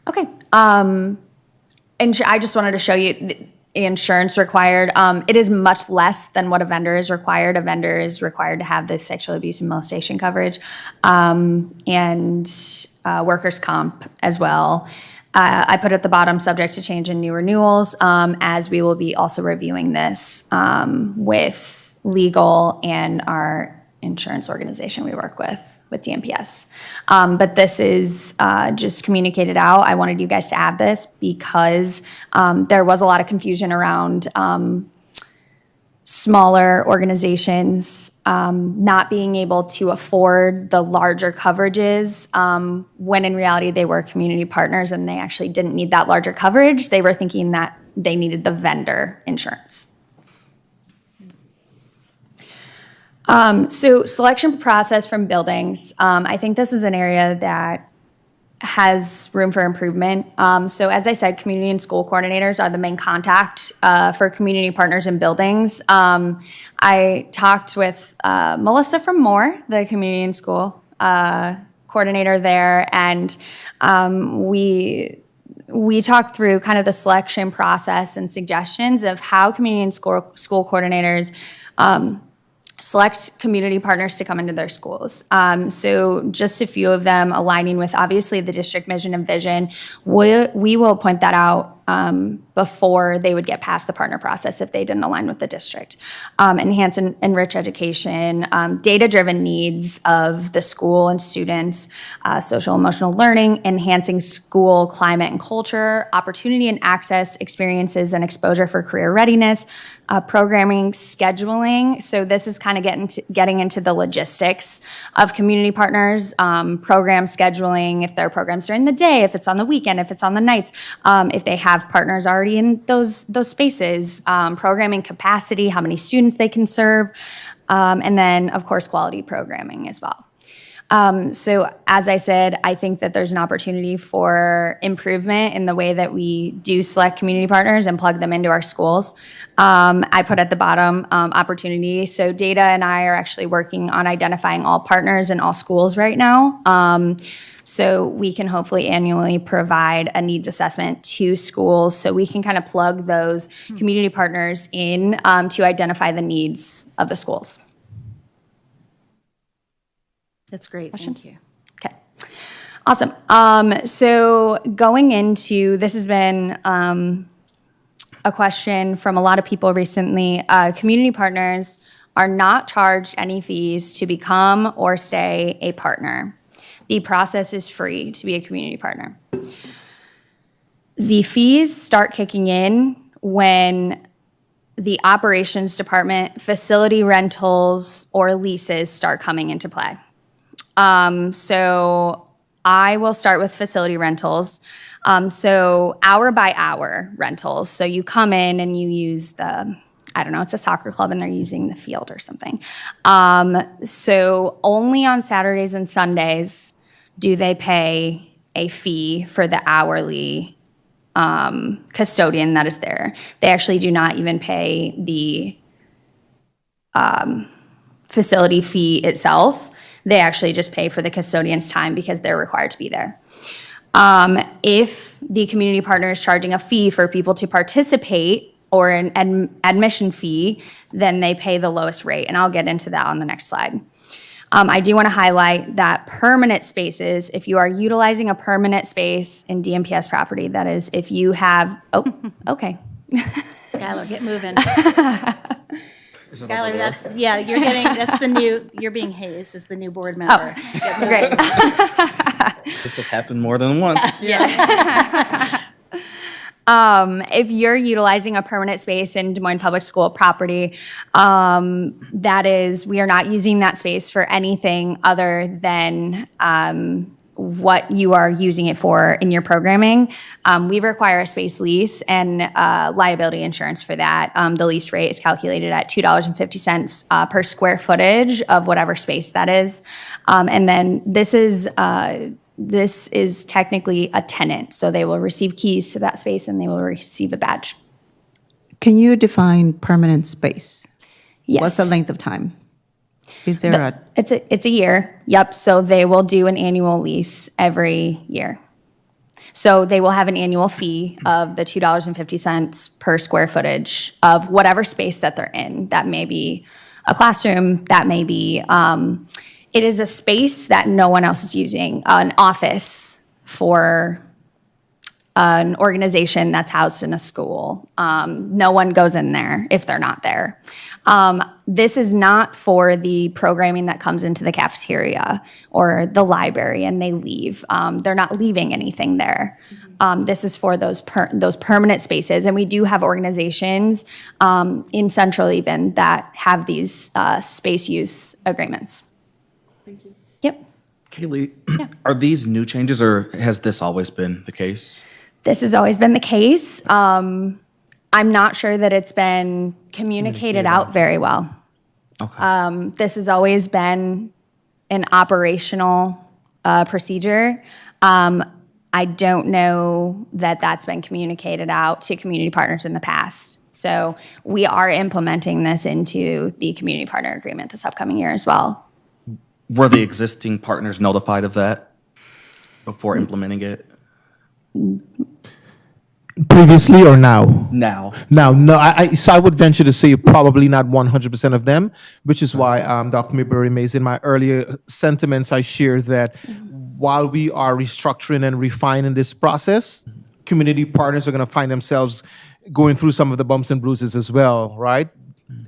Okay. And I just wanted to show you the insurance required. It is much less than what a vendor is required. A vendor is required to have the sexual abuse and molestation coverage and workers' comp as well. I put at the bottom subject to change in new renewals, as we will be also reviewing this with legal and our insurance organization we work with DMPS. But this is just communicated out. I wanted you guys to add this because there was a lot of confusion around smaller organizations not being able to afford the larger coverages when in reality they were community partners and they actually didn't need that larger coverage. They were thinking that they needed the vendor insurance. So selection process from buildings. I think this is an area that has room for improvement. So as I said, community and school coordinators are the main contact for community partners in buildings. I talked with Melissa from Moore, the community and school coordinator there, and we talked through kind of the selection process and suggestions of how community and school coordinators select community partners to come into their schools. So just a few of them aligning with obviously the district mission and vision. We will point that out before they would get past the partner process if they didn't align with the district. Enhance and enrich education, data-driven needs of the school and students, social emotional learning, enhancing school climate and culture, opportunity and access, experiences and exposure for career readiness, programming, scheduling. So this is kind of getting into the logistics of community partners, program scheduling, if there are programs during the day, if it's on the weekend, if it's on the nights, if they have partners already in those spaces, programming capacity, how many students they can serve, and then of course quality programming as well. So as I said, I think that there's an opportunity for improvement in the way that we do select community partners and plug them into our schools. I put at the bottom opportunity. So Data and I are actually working on identifying all partners in all schools right now. So we can hopefully annually provide a needs assessment to schools so we can kind of plug those community partners in to identify the needs of the schools. That's great. Thank you. Okay. Awesome. So going into, this has been a question from a lot of people recently. Community partners are not charged any fees to become or stay a partner. The process is free to be a community partner. The fees start kicking in when the operations department, facility rentals, or leases start coming into play. So I will start with facility rentals. So hour by hour rentals. So you come in and you use I don't know, it's a soccer club and they're using the field or something. So only on Saturdays and Sundays do they pay a fee for the hourly custodian that is there. They actually do not even pay the facility fee itself. They actually just pay for the custodian's time because they're required to be there. If the community partner is charging a fee for people to participate or an admission fee, then they pay the lowest rate, and I'll get into that on the next slide. I do want to highlight that permanent spaces, if you are utilizing a permanent space in DMPS property, that is if you have, okay. Skylar, get moving. Skylar, you're being hazed as the new board member. Oh, great. This has happened more than once. If you're utilizing a permanent space in Des Moines Public School property, that is, we are not using that space for anything other than what you are using it for in your programming. We require a space lease and liability insurance for that. The lease rate is calculated at $2.50 per square footage of whatever space that is. And then this is this is technically a tenant, so they will receive keys to that space and they will receive a badge. Can you define permanent space? Yes. What's the length of time? Is there a, It's a year. Yep. So they will do an annual lease every year. So they will have an annual fee of the $2.50 per square footage of whatever space that they're in. That may be a classroom. That may be. It is a space that no one else is using. An office for an organization that's housed in a school. No one goes in there if they're not there. This is not for the programming that comes into the cafeteria or the library and they leave. They're not leaving anything there. This is for those permanent spaces. And we do have organizations in Central even that have these space use agreements. Thank you. Yep. Kaylee, are these new changes or has this always been the case? This has always been the case. I'm not sure that it's been communicated out very well. Okay. This has always been an operational procedure. I don't know that that's been communicated out to community partners in the past. So we are implementing this into the community partner agreement this upcoming year as well. Were the existing partners notified of that before implementing it? Previously or now? Now. Now, no, so I would venture to say probably not 100% of them, which is why Dr. Mayberry Mays, in my earlier sentiments, I shared that while we are restructuring and refining this process, community partners are going to find themselves going through some of the bumps and bruises as well, right?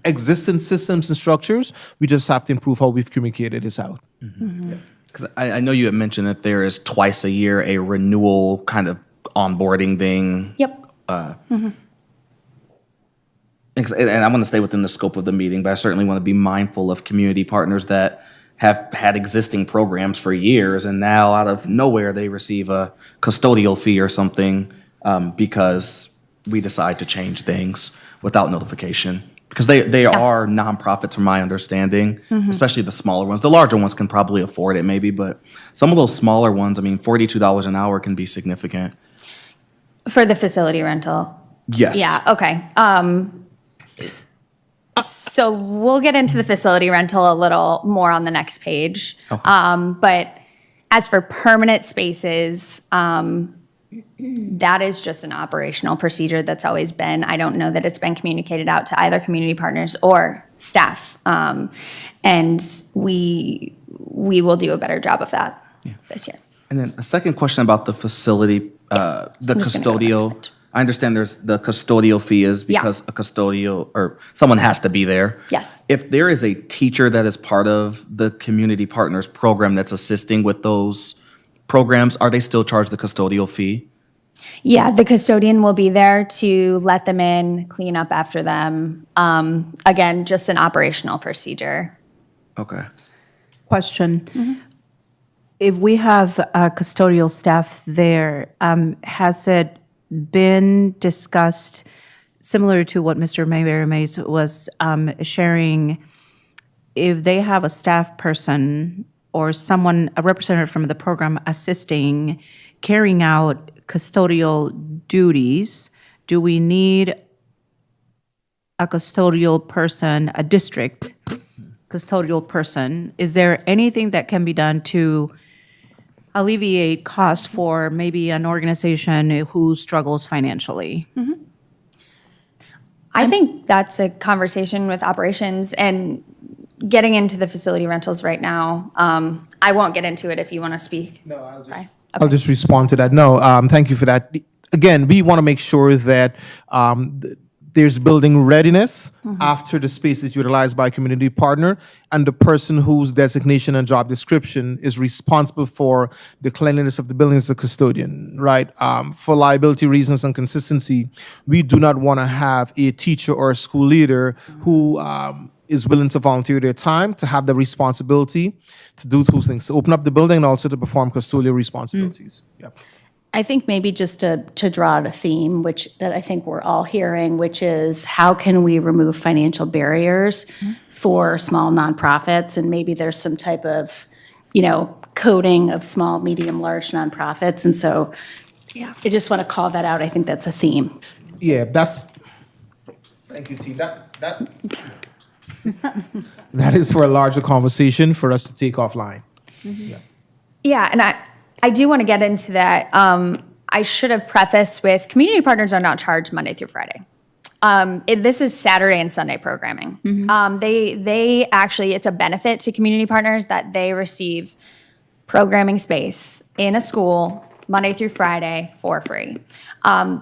Existing systems and structures, we just have to improve how we've communicated this out. Because I know you had mentioned that there is twice a year a renewal kind of onboarding thing. Yep. And I want to stay within the scope of the meeting, but I certainly want to be mindful of community partners that have had existing programs for years and now out of nowhere they receive a custodial fee or something because we decide to change things without notification. Because they are nonprofits from my understanding, especially the smaller ones. The larger ones can probably afford it maybe, but some of those smaller ones, I mean, $42 an hour can be significant. For the facility rental. Yes. Yeah, okay. So we'll get into the facility rental a little more on the next page. Okay. But as for permanent spaces, that is just an operational procedure that's always been. I don't know that it's been communicated out to either community partners or staff. And we will do a better job of that this year. And then a second question about the facility, the custodial. I understand there's the custodial fee is because a custodial or someone has to be there. Yes. If there is a teacher that is part of the community partners program that's assisting with those programs, are they still charged the custodial fee? Yeah, the custodian will be there to let them in, clean up after them. Again, just an operational procedure. Okay. question? If we have custodial staff there, has it been discussed, similar to what Mr. Mayberry Mays was sharing, if they have a staff person or someone, a representative from the program assisting, carrying out custodial duties, do we need a custodial person, a district custodial person? Is there anything that can be done to alleviate costs for maybe an organization who struggles financially? I think that's a conversation with operations and getting into the facility rentals right now. I won't get into it if you want to speak. No, I'll just respond to that. No, thank you for that. Again, we want to make sure that there's building readiness after the space is utilized by a community partner, and the person whose designation and job description is responsible for the cleanliness of the building is a custodian, right? For liability reasons and consistency, we do not want to have a teacher or a school leader who is willing to volunteer their time to have the responsibility to do two things, to open up the building and also to perform custodial responsibilities. Yep. I think maybe just to draw out a theme, which that I think we're all hearing, which is how can we remove financial barriers for small nonprofits? And maybe there's some type of coding of small, medium, large nonprofits. And so I just want to call that out. I think that's a theme. Yeah, thank you, T. That is for a larger conversation for us to take offline. Yeah, and I do want to get into that. I should have prefaced with community partners are not charged Monday through Friday. This is Saturday and Sunday programming. They actually, it's a benefit to community partners that they receive programming space in a school Monday through Friday for free.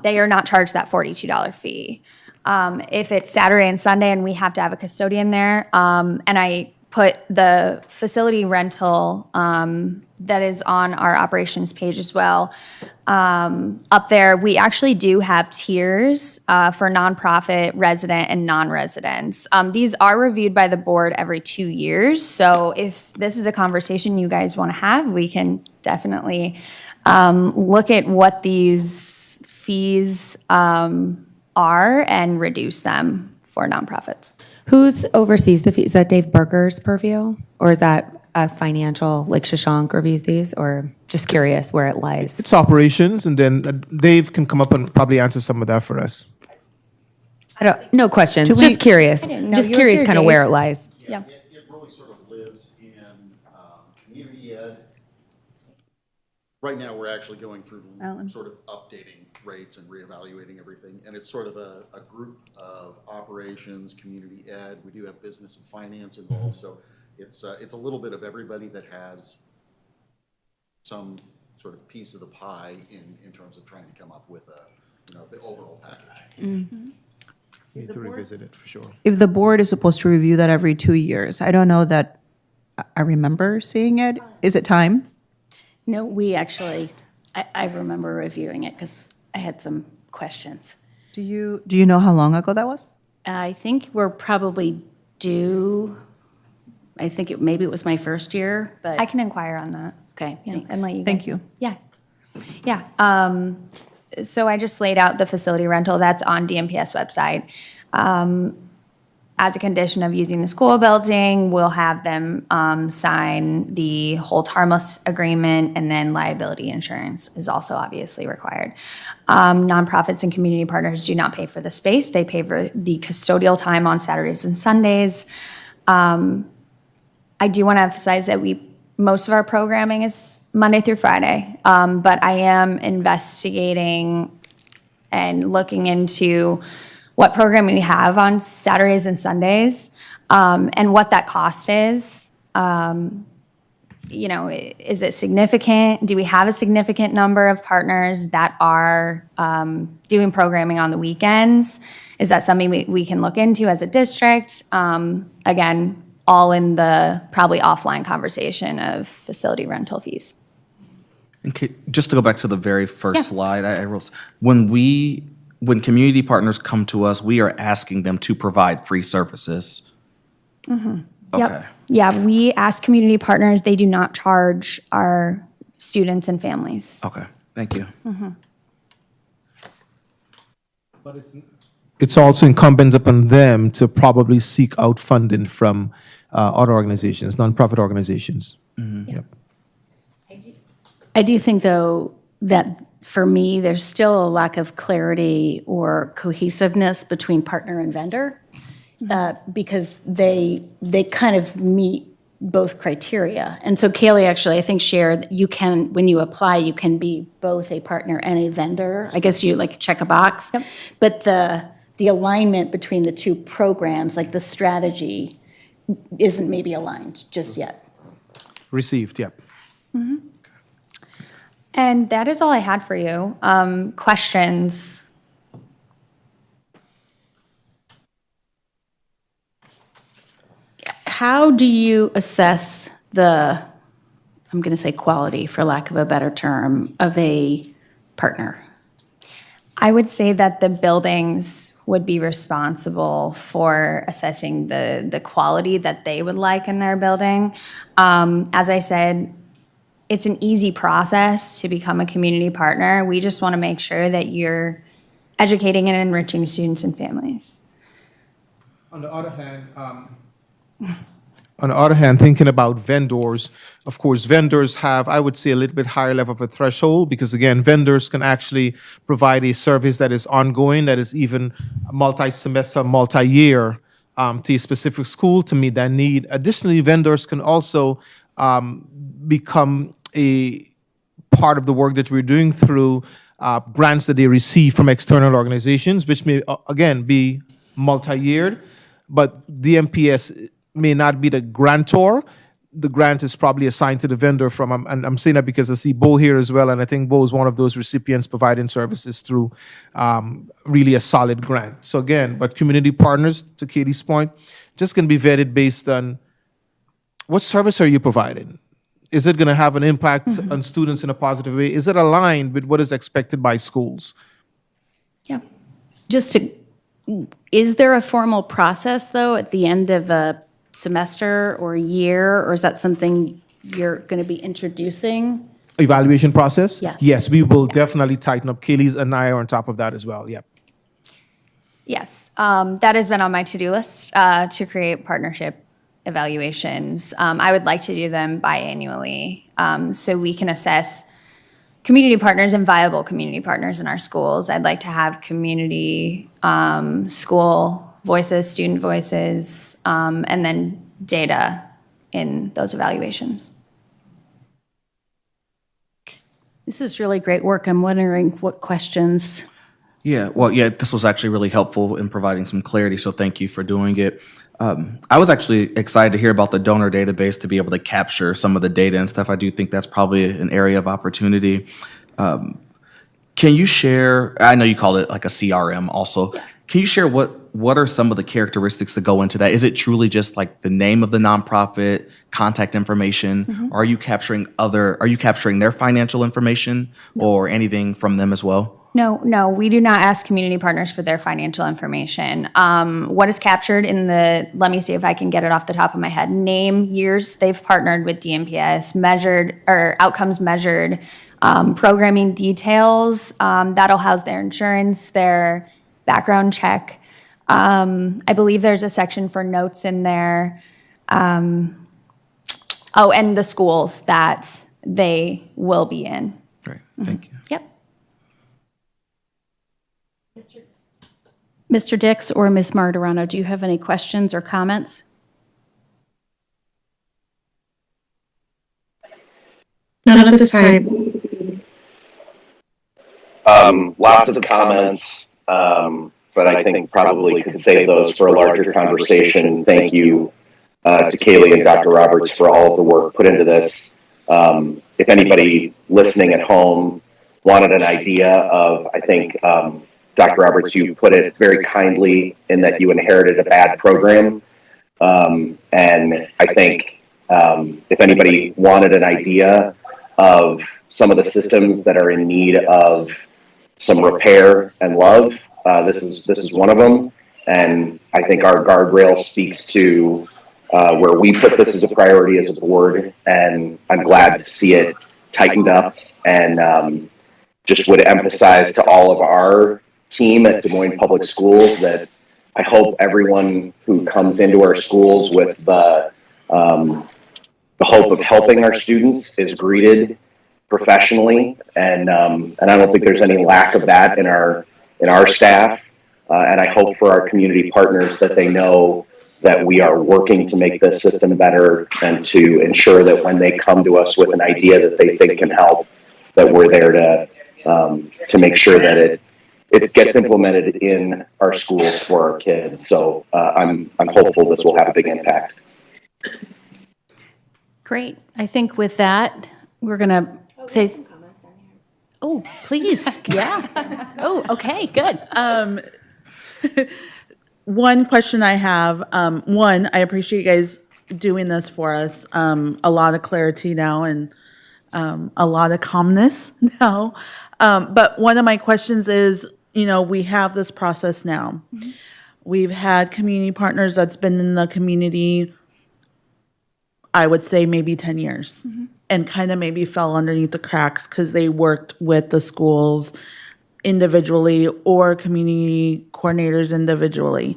They are not charged that $42 fee. If it's Saturday and Sunday and we have to have a custodian there, and I put the facility rental that is on our operations page as well up there. We actually do have tiers for nonprofit, resident, and non-residents. These are reviewed by the board every 2 years. So if this is a conversation you guys want to have, we can definitely look at what these fees are and reduce them for nonprofits. Who's oversees the fees? Is that Dave Berger's purview? Or is that a financial, like Shashank reviews these? Or just curious where it lies? It's operations, and then Dave can come up and probably answer some of that for us. No questions, Do we- just curious. I didn't know Just you were curious here, kind of Dave. where it lies. Yeah. It really sort of lives in community ed. Right now, we're actually going through sort of updating rates and reevaluating everything. And it's sort of a group of operations, community ed. We do have business and finance involved. So it's a little bit of everybody that has some sort of piece of the pie in terms of trying to come up with the overall package. We need to revisit it for sure. If the board is supposed to review that every 2 years, I don't know that I remember seeing it. Is it time? No, we actually, I remember reviewing it because I had some questions. Do you know how long ago that was? I think we're probably due, I think maybe it was my first year, but. I can inquire on that. Okay, Yeah, thanks. and let you Thank guys- you. Yeah. Yeah. So I just laid out the facility rental. That's on DMPS website. As a condition of using the school building, we'll have them sign the hold harmless agreement, and then liability insurance is also obviously required. Nonprofits and community partners do not pay for the space. They pay for the custodial time on Saturdays and Sundays. I do want to emphasize that most of our programming is Monday through Friday, but I am investigating and looking into what programming we have on Saturdays and Sundays, and what that cost is. Is it significant? Do we have a significant number of partners that are doing programming on the weekends? Is that something we can look into as a district? Again, all in the probably offline conversation of facility rental fees. And just to go back to the very first slide, when community partners come to us, we are asking them to provide free services. Mm-hmm. Okay. Yep. Yeah, we ask community partners. They do not charge our students and families. Okay, thank you. Mm-hmm. But it's also incumbent upon them to probably seek out funding from other organizations, nonprofit organizations. Yep. I do think, though, that for me, there's still a lack of clarity or cohesiveness between partner and vendor, because they kind of meet both criteria. And so Kaylee actually, I think, shared that you can, when you apply, you can be both a partner and a vendor. I guess you check a box. Yep. But the alignment between the two programs, like the strategy, isn't maybe aligned just yet. Received, yep. Mm-hmm. And that is all I had for you. Questions? How do you assess the, I'm going to say quality, for lack of a better term, of a partner? I would say that the buildings would be responsible for assessing the quality that they would like in their building. As I said, it's an easy process to become a community partner. We just want to make sure that you're educating and enriching students and families. On the other hand, on the other hand, thinking about vendors, of course, vendors have, I would say, a little bit higher level of a threshold because, again, vendors can actually provide a service that is ongoing, that is even multi-semester, multi-year to a specific school to meet that need. Additionally, vendors can also become a part of the work that we're doing through grants that they receive from external organizations, which may, again, be multi-yeared, but DMPS may not be the grantor. The grant is probably assigned to the vendor from, and I'm saying that because I see Bo here as well, and I think Bo is one of those recipients providing services through really a solid grant. So again, but community partners, to Katie's point, just going to be vetted based on what service are you providing? Is it going to have an impact on students in a positive way? Is it aligned with what is expected by schools? Yeah. Is there a formal process, though, at the end of a semester or a year, or is that something you're going to be introducing? Evaluation process? Yeah. Yes, we will definitely tighten up. Kaylee's and I are on top of that as well, yep. Yes, that has been on my to-do list to create partnership evaluations. I would like to do them biannually so we can assess community partners and viable community partners in our schools. I'd like to have community school voices, student voices, and then data in those evaluations. This is really great work. I'm wondering what questions. Yeah, well, yeah, this was actually really helpful in providing some clarity, so thank you for doing it. I was actually excited to hear about the donor database to be able to capture some of the data and stuff. I do think that's probably an area of opportunity. Can you share, I know you call it like a CRM also. Can you share what are some of the characteristics that go into that? Is it truly just like the name of the nonprofit, contact information? Or are you capturing their financial information or anything from them as well? No, we do not ask community partners for their financial information. What is captured in let me see if I can get it off the top of my head, name, years they've partnered with DMPS, measured, or outcomes measured, programming details, that'll house their insurance, their background check. I believe there's a section for notes in there. And the schools that they will be in. Great, thank you. Yep. Mr. Dix or Ms. Martirano, do you have any questions or comments? Not at this time. Lots of comments, but I think probably could save those for a larger conversation. Thank you to Kaylee and Dr. Roberts for all of the work put into this. If anybody listening at home wanted an idea of, I think, Dr. Roberts, you put it very kindly in that you inherited a bad program. And I think if anybody wanted an idea of some of the systems that are in need of some repair and love, this is one of them. And I think our guardrail speaks to where we put this as a priority as a board. And I'm glad to see it tightened up, and just would emphasize to all of our team at Des Moines Public Schools that I hope everyone who comes into our schools with the hope of helping our students is greeted professionally, and I don't think there's any lack of that in our staff, and I hope for our community partners that they know that we are working to make this system better and to ensure that when they come to us with an idea that they think can help, that we're there to make sure that it gets implemented in our schools for our kids. So I'm hopeful this will have a big impact. Great. I think with that, we're going to say. Some comments down here. Oh, please. Yeah. Oh, okay, good. One question I have, one, I appreciate you guys doing this for us. A lot of clarity now and a lot of calmness now. But one of my questions is, we have this process now. Mm-hmm. We've had community partners that's been in the community, I would say maybe 10 years, mm-hmm. and kind of maybe fell underneath the cracks because they worked with the schools individually or community coordinators individually.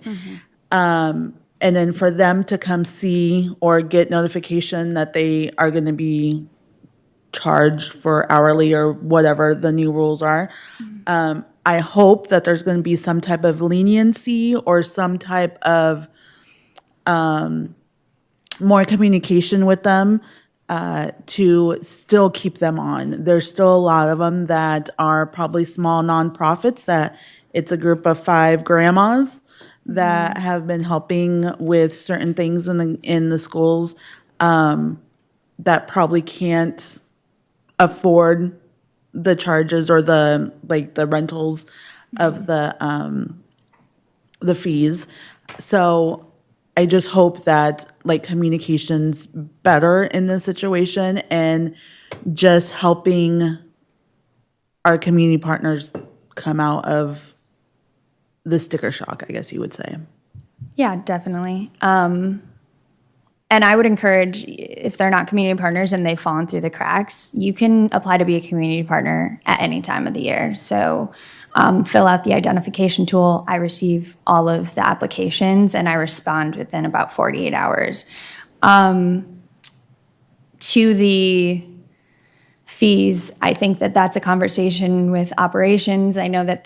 Mm-hmm. and then for them to come see or get notification that they are going to be charged for hourly or whatever the new rules are. I hope that there's going to be some type of leniency or some type of more communication with them to still keep them on. There's still a lot of them that are probably small nonprofits that it's a group of 5 grandmas that have been helping with certain things in the schools that probably can't afford the charges or the rentals of the fees. So I just hope that communication's better in this situation and just helping our community partners come out of the sticker shock, I guess you would say. Yeah, definitely. And I would encourage, if they're not community partners and they've fallen through the cracks, you can apply to be a community partner at any time of the year. So fill out the identification tool. I receive all of the applications and I respond within about 48 hours. To the fees, I think that that's a conversation with operations. I know that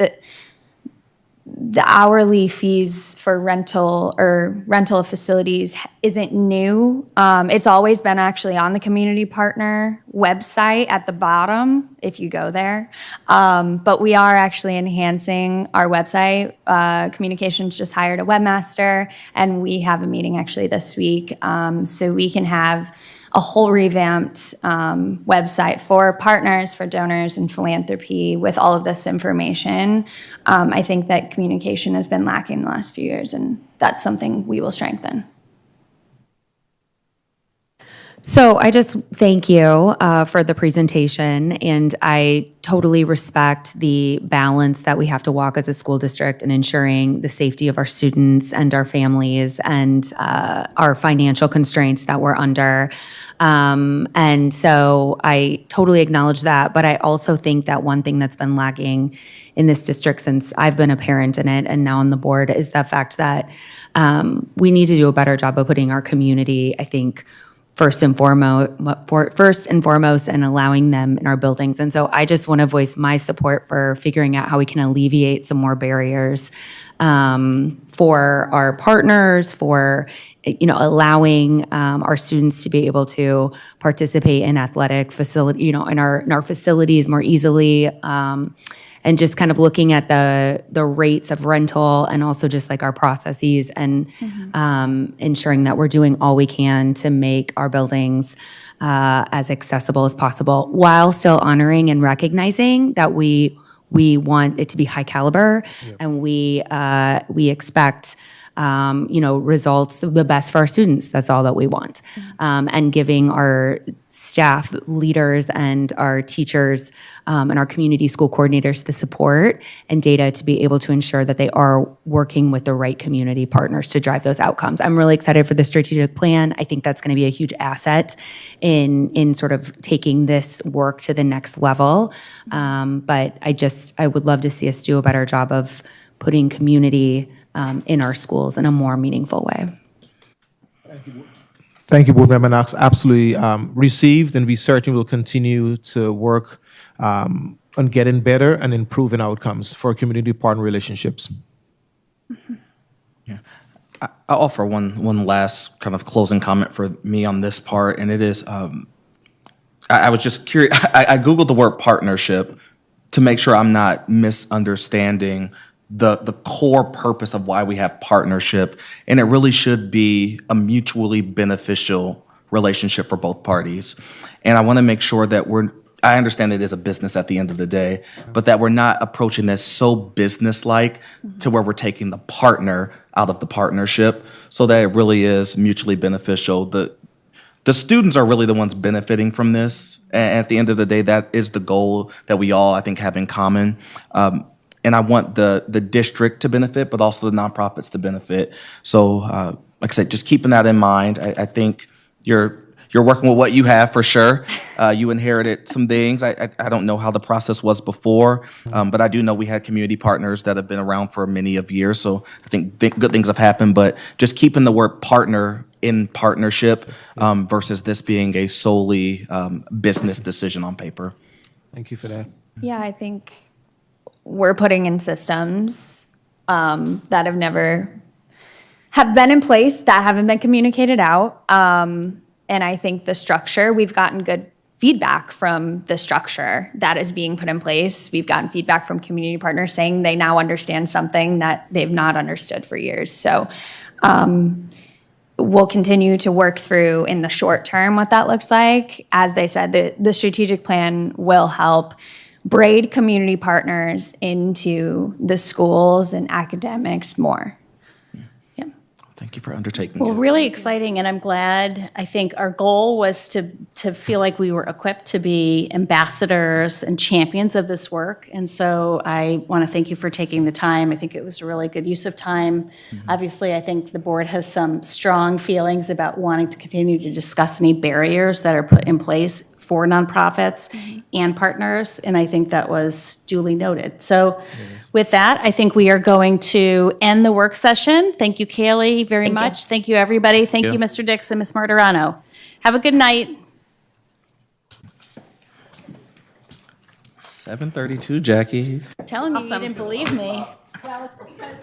the hourly fees for rental of facilities isn't new. It's always been actually on the community partner website at the bottom if you go there. But we are actually enhancing our website. Communications just hired a webmaster, and we have a meeting actually this week, so we can have a whole revamped website for partners, for donors, and philanthropy with all of this information. I think that communication has been lacking the last few years, and that's something we will strengthen. So I just thank you for the presentation, and I totally respect the balance that we have to walk as a school district in ensuring the safety of our students and our families and our financial constraints that we're under. And so I totally acknowledge that, but I also think that one thing that's been lacking in this district since I've been a parent in it and now on the board is the fact that we need to do a better job of putting our community, I think, first and foremost, and allowing them in our buildings. And so I just want to voice my support for figuring out how we can alleviate some more barriers for our partners, for allowing our students to be able to participate in athletic facility, in our facilities more easily. And just kind of looking at the rates of rental and also just like our processes and ensuring that we're doing all we can to make our buildings as accessible as possible while still honoring and recognizing that we want it to be high caliber and we expect results, the best for our students. That's all that we want. And giving our staff, leaders, and our teachers and our community school coordinators the support and data to be able to ensure that they are working with the right community partners to drive those outcomes. I'm really excited for the strategic plan. I think that's going to be a huge asset in sort of taking this work to the next level. But I would love to see us do a better job of putting community in our schools in a more meaningful way. Thank you, Board Member Knox. Absolutely received, and we certainly will continue to work on getting better and improving outcomes for community partner relationships. Yeah, I'll offer one last kind of closing comment for me on this part, and it is I was just curious. I Googled the word partnership to make sure I'm not misunderstanding the core purpose of why we have partnership, and it really should be a mutually beneficial relationship for both parties. And I want to make sure that I understand it is a business at the end of the day, but that we're not approaching this so business-like to where we're taking the partner out of the partnership so that it really is mutually beneficial. The students are really the ones benefiting from this. And at the end of the day, that is the goal that we all, I think, have in common. And I want the district to benefit, but also the nonprofits to benefit. So, like I said, just keeping that in mind, I think your you're working with what you have for sure. You inherited some things. I don't know how the process was before, but I do know we had community partners that have been around for many of years. So I think good things have happened, but just keeping the word partner in partnership versus this being a solely business decision on paper. Thank you for that. Yeah, I think we're putting in systems that have been in place that haven't been communicated out. And I think the structure, we've gotten good feedback from the structure that is being put in place. We've gotten feedback from community partners saying they now understand something that they've not understood for years. So we'll continue to work through in the short term what that looks like. As they said, the strategic plan will help braid community partners into the schools and academics more. Thank you for undertaking Well, it. really exciting, and I'm glad. I think our goal was to feel like we were equipped to be ambassadors and champions of this work. And so I want to thank you for taking the time. I think it was a really good use of time. Obviously, I think the board has some strong feelings about wanting to continue to discuss any barriers that are put in place for nonprofits and partners, and I think that was duly noted. So with that, I think we are going to end the work session. Thank you, Kaylee, very much. Thank you, everybody. Thank you, Mr. Dix and Ms. Martirano. Have a good night. 7:32, Jackie. Telling you, you didn't believe me. Well, it's because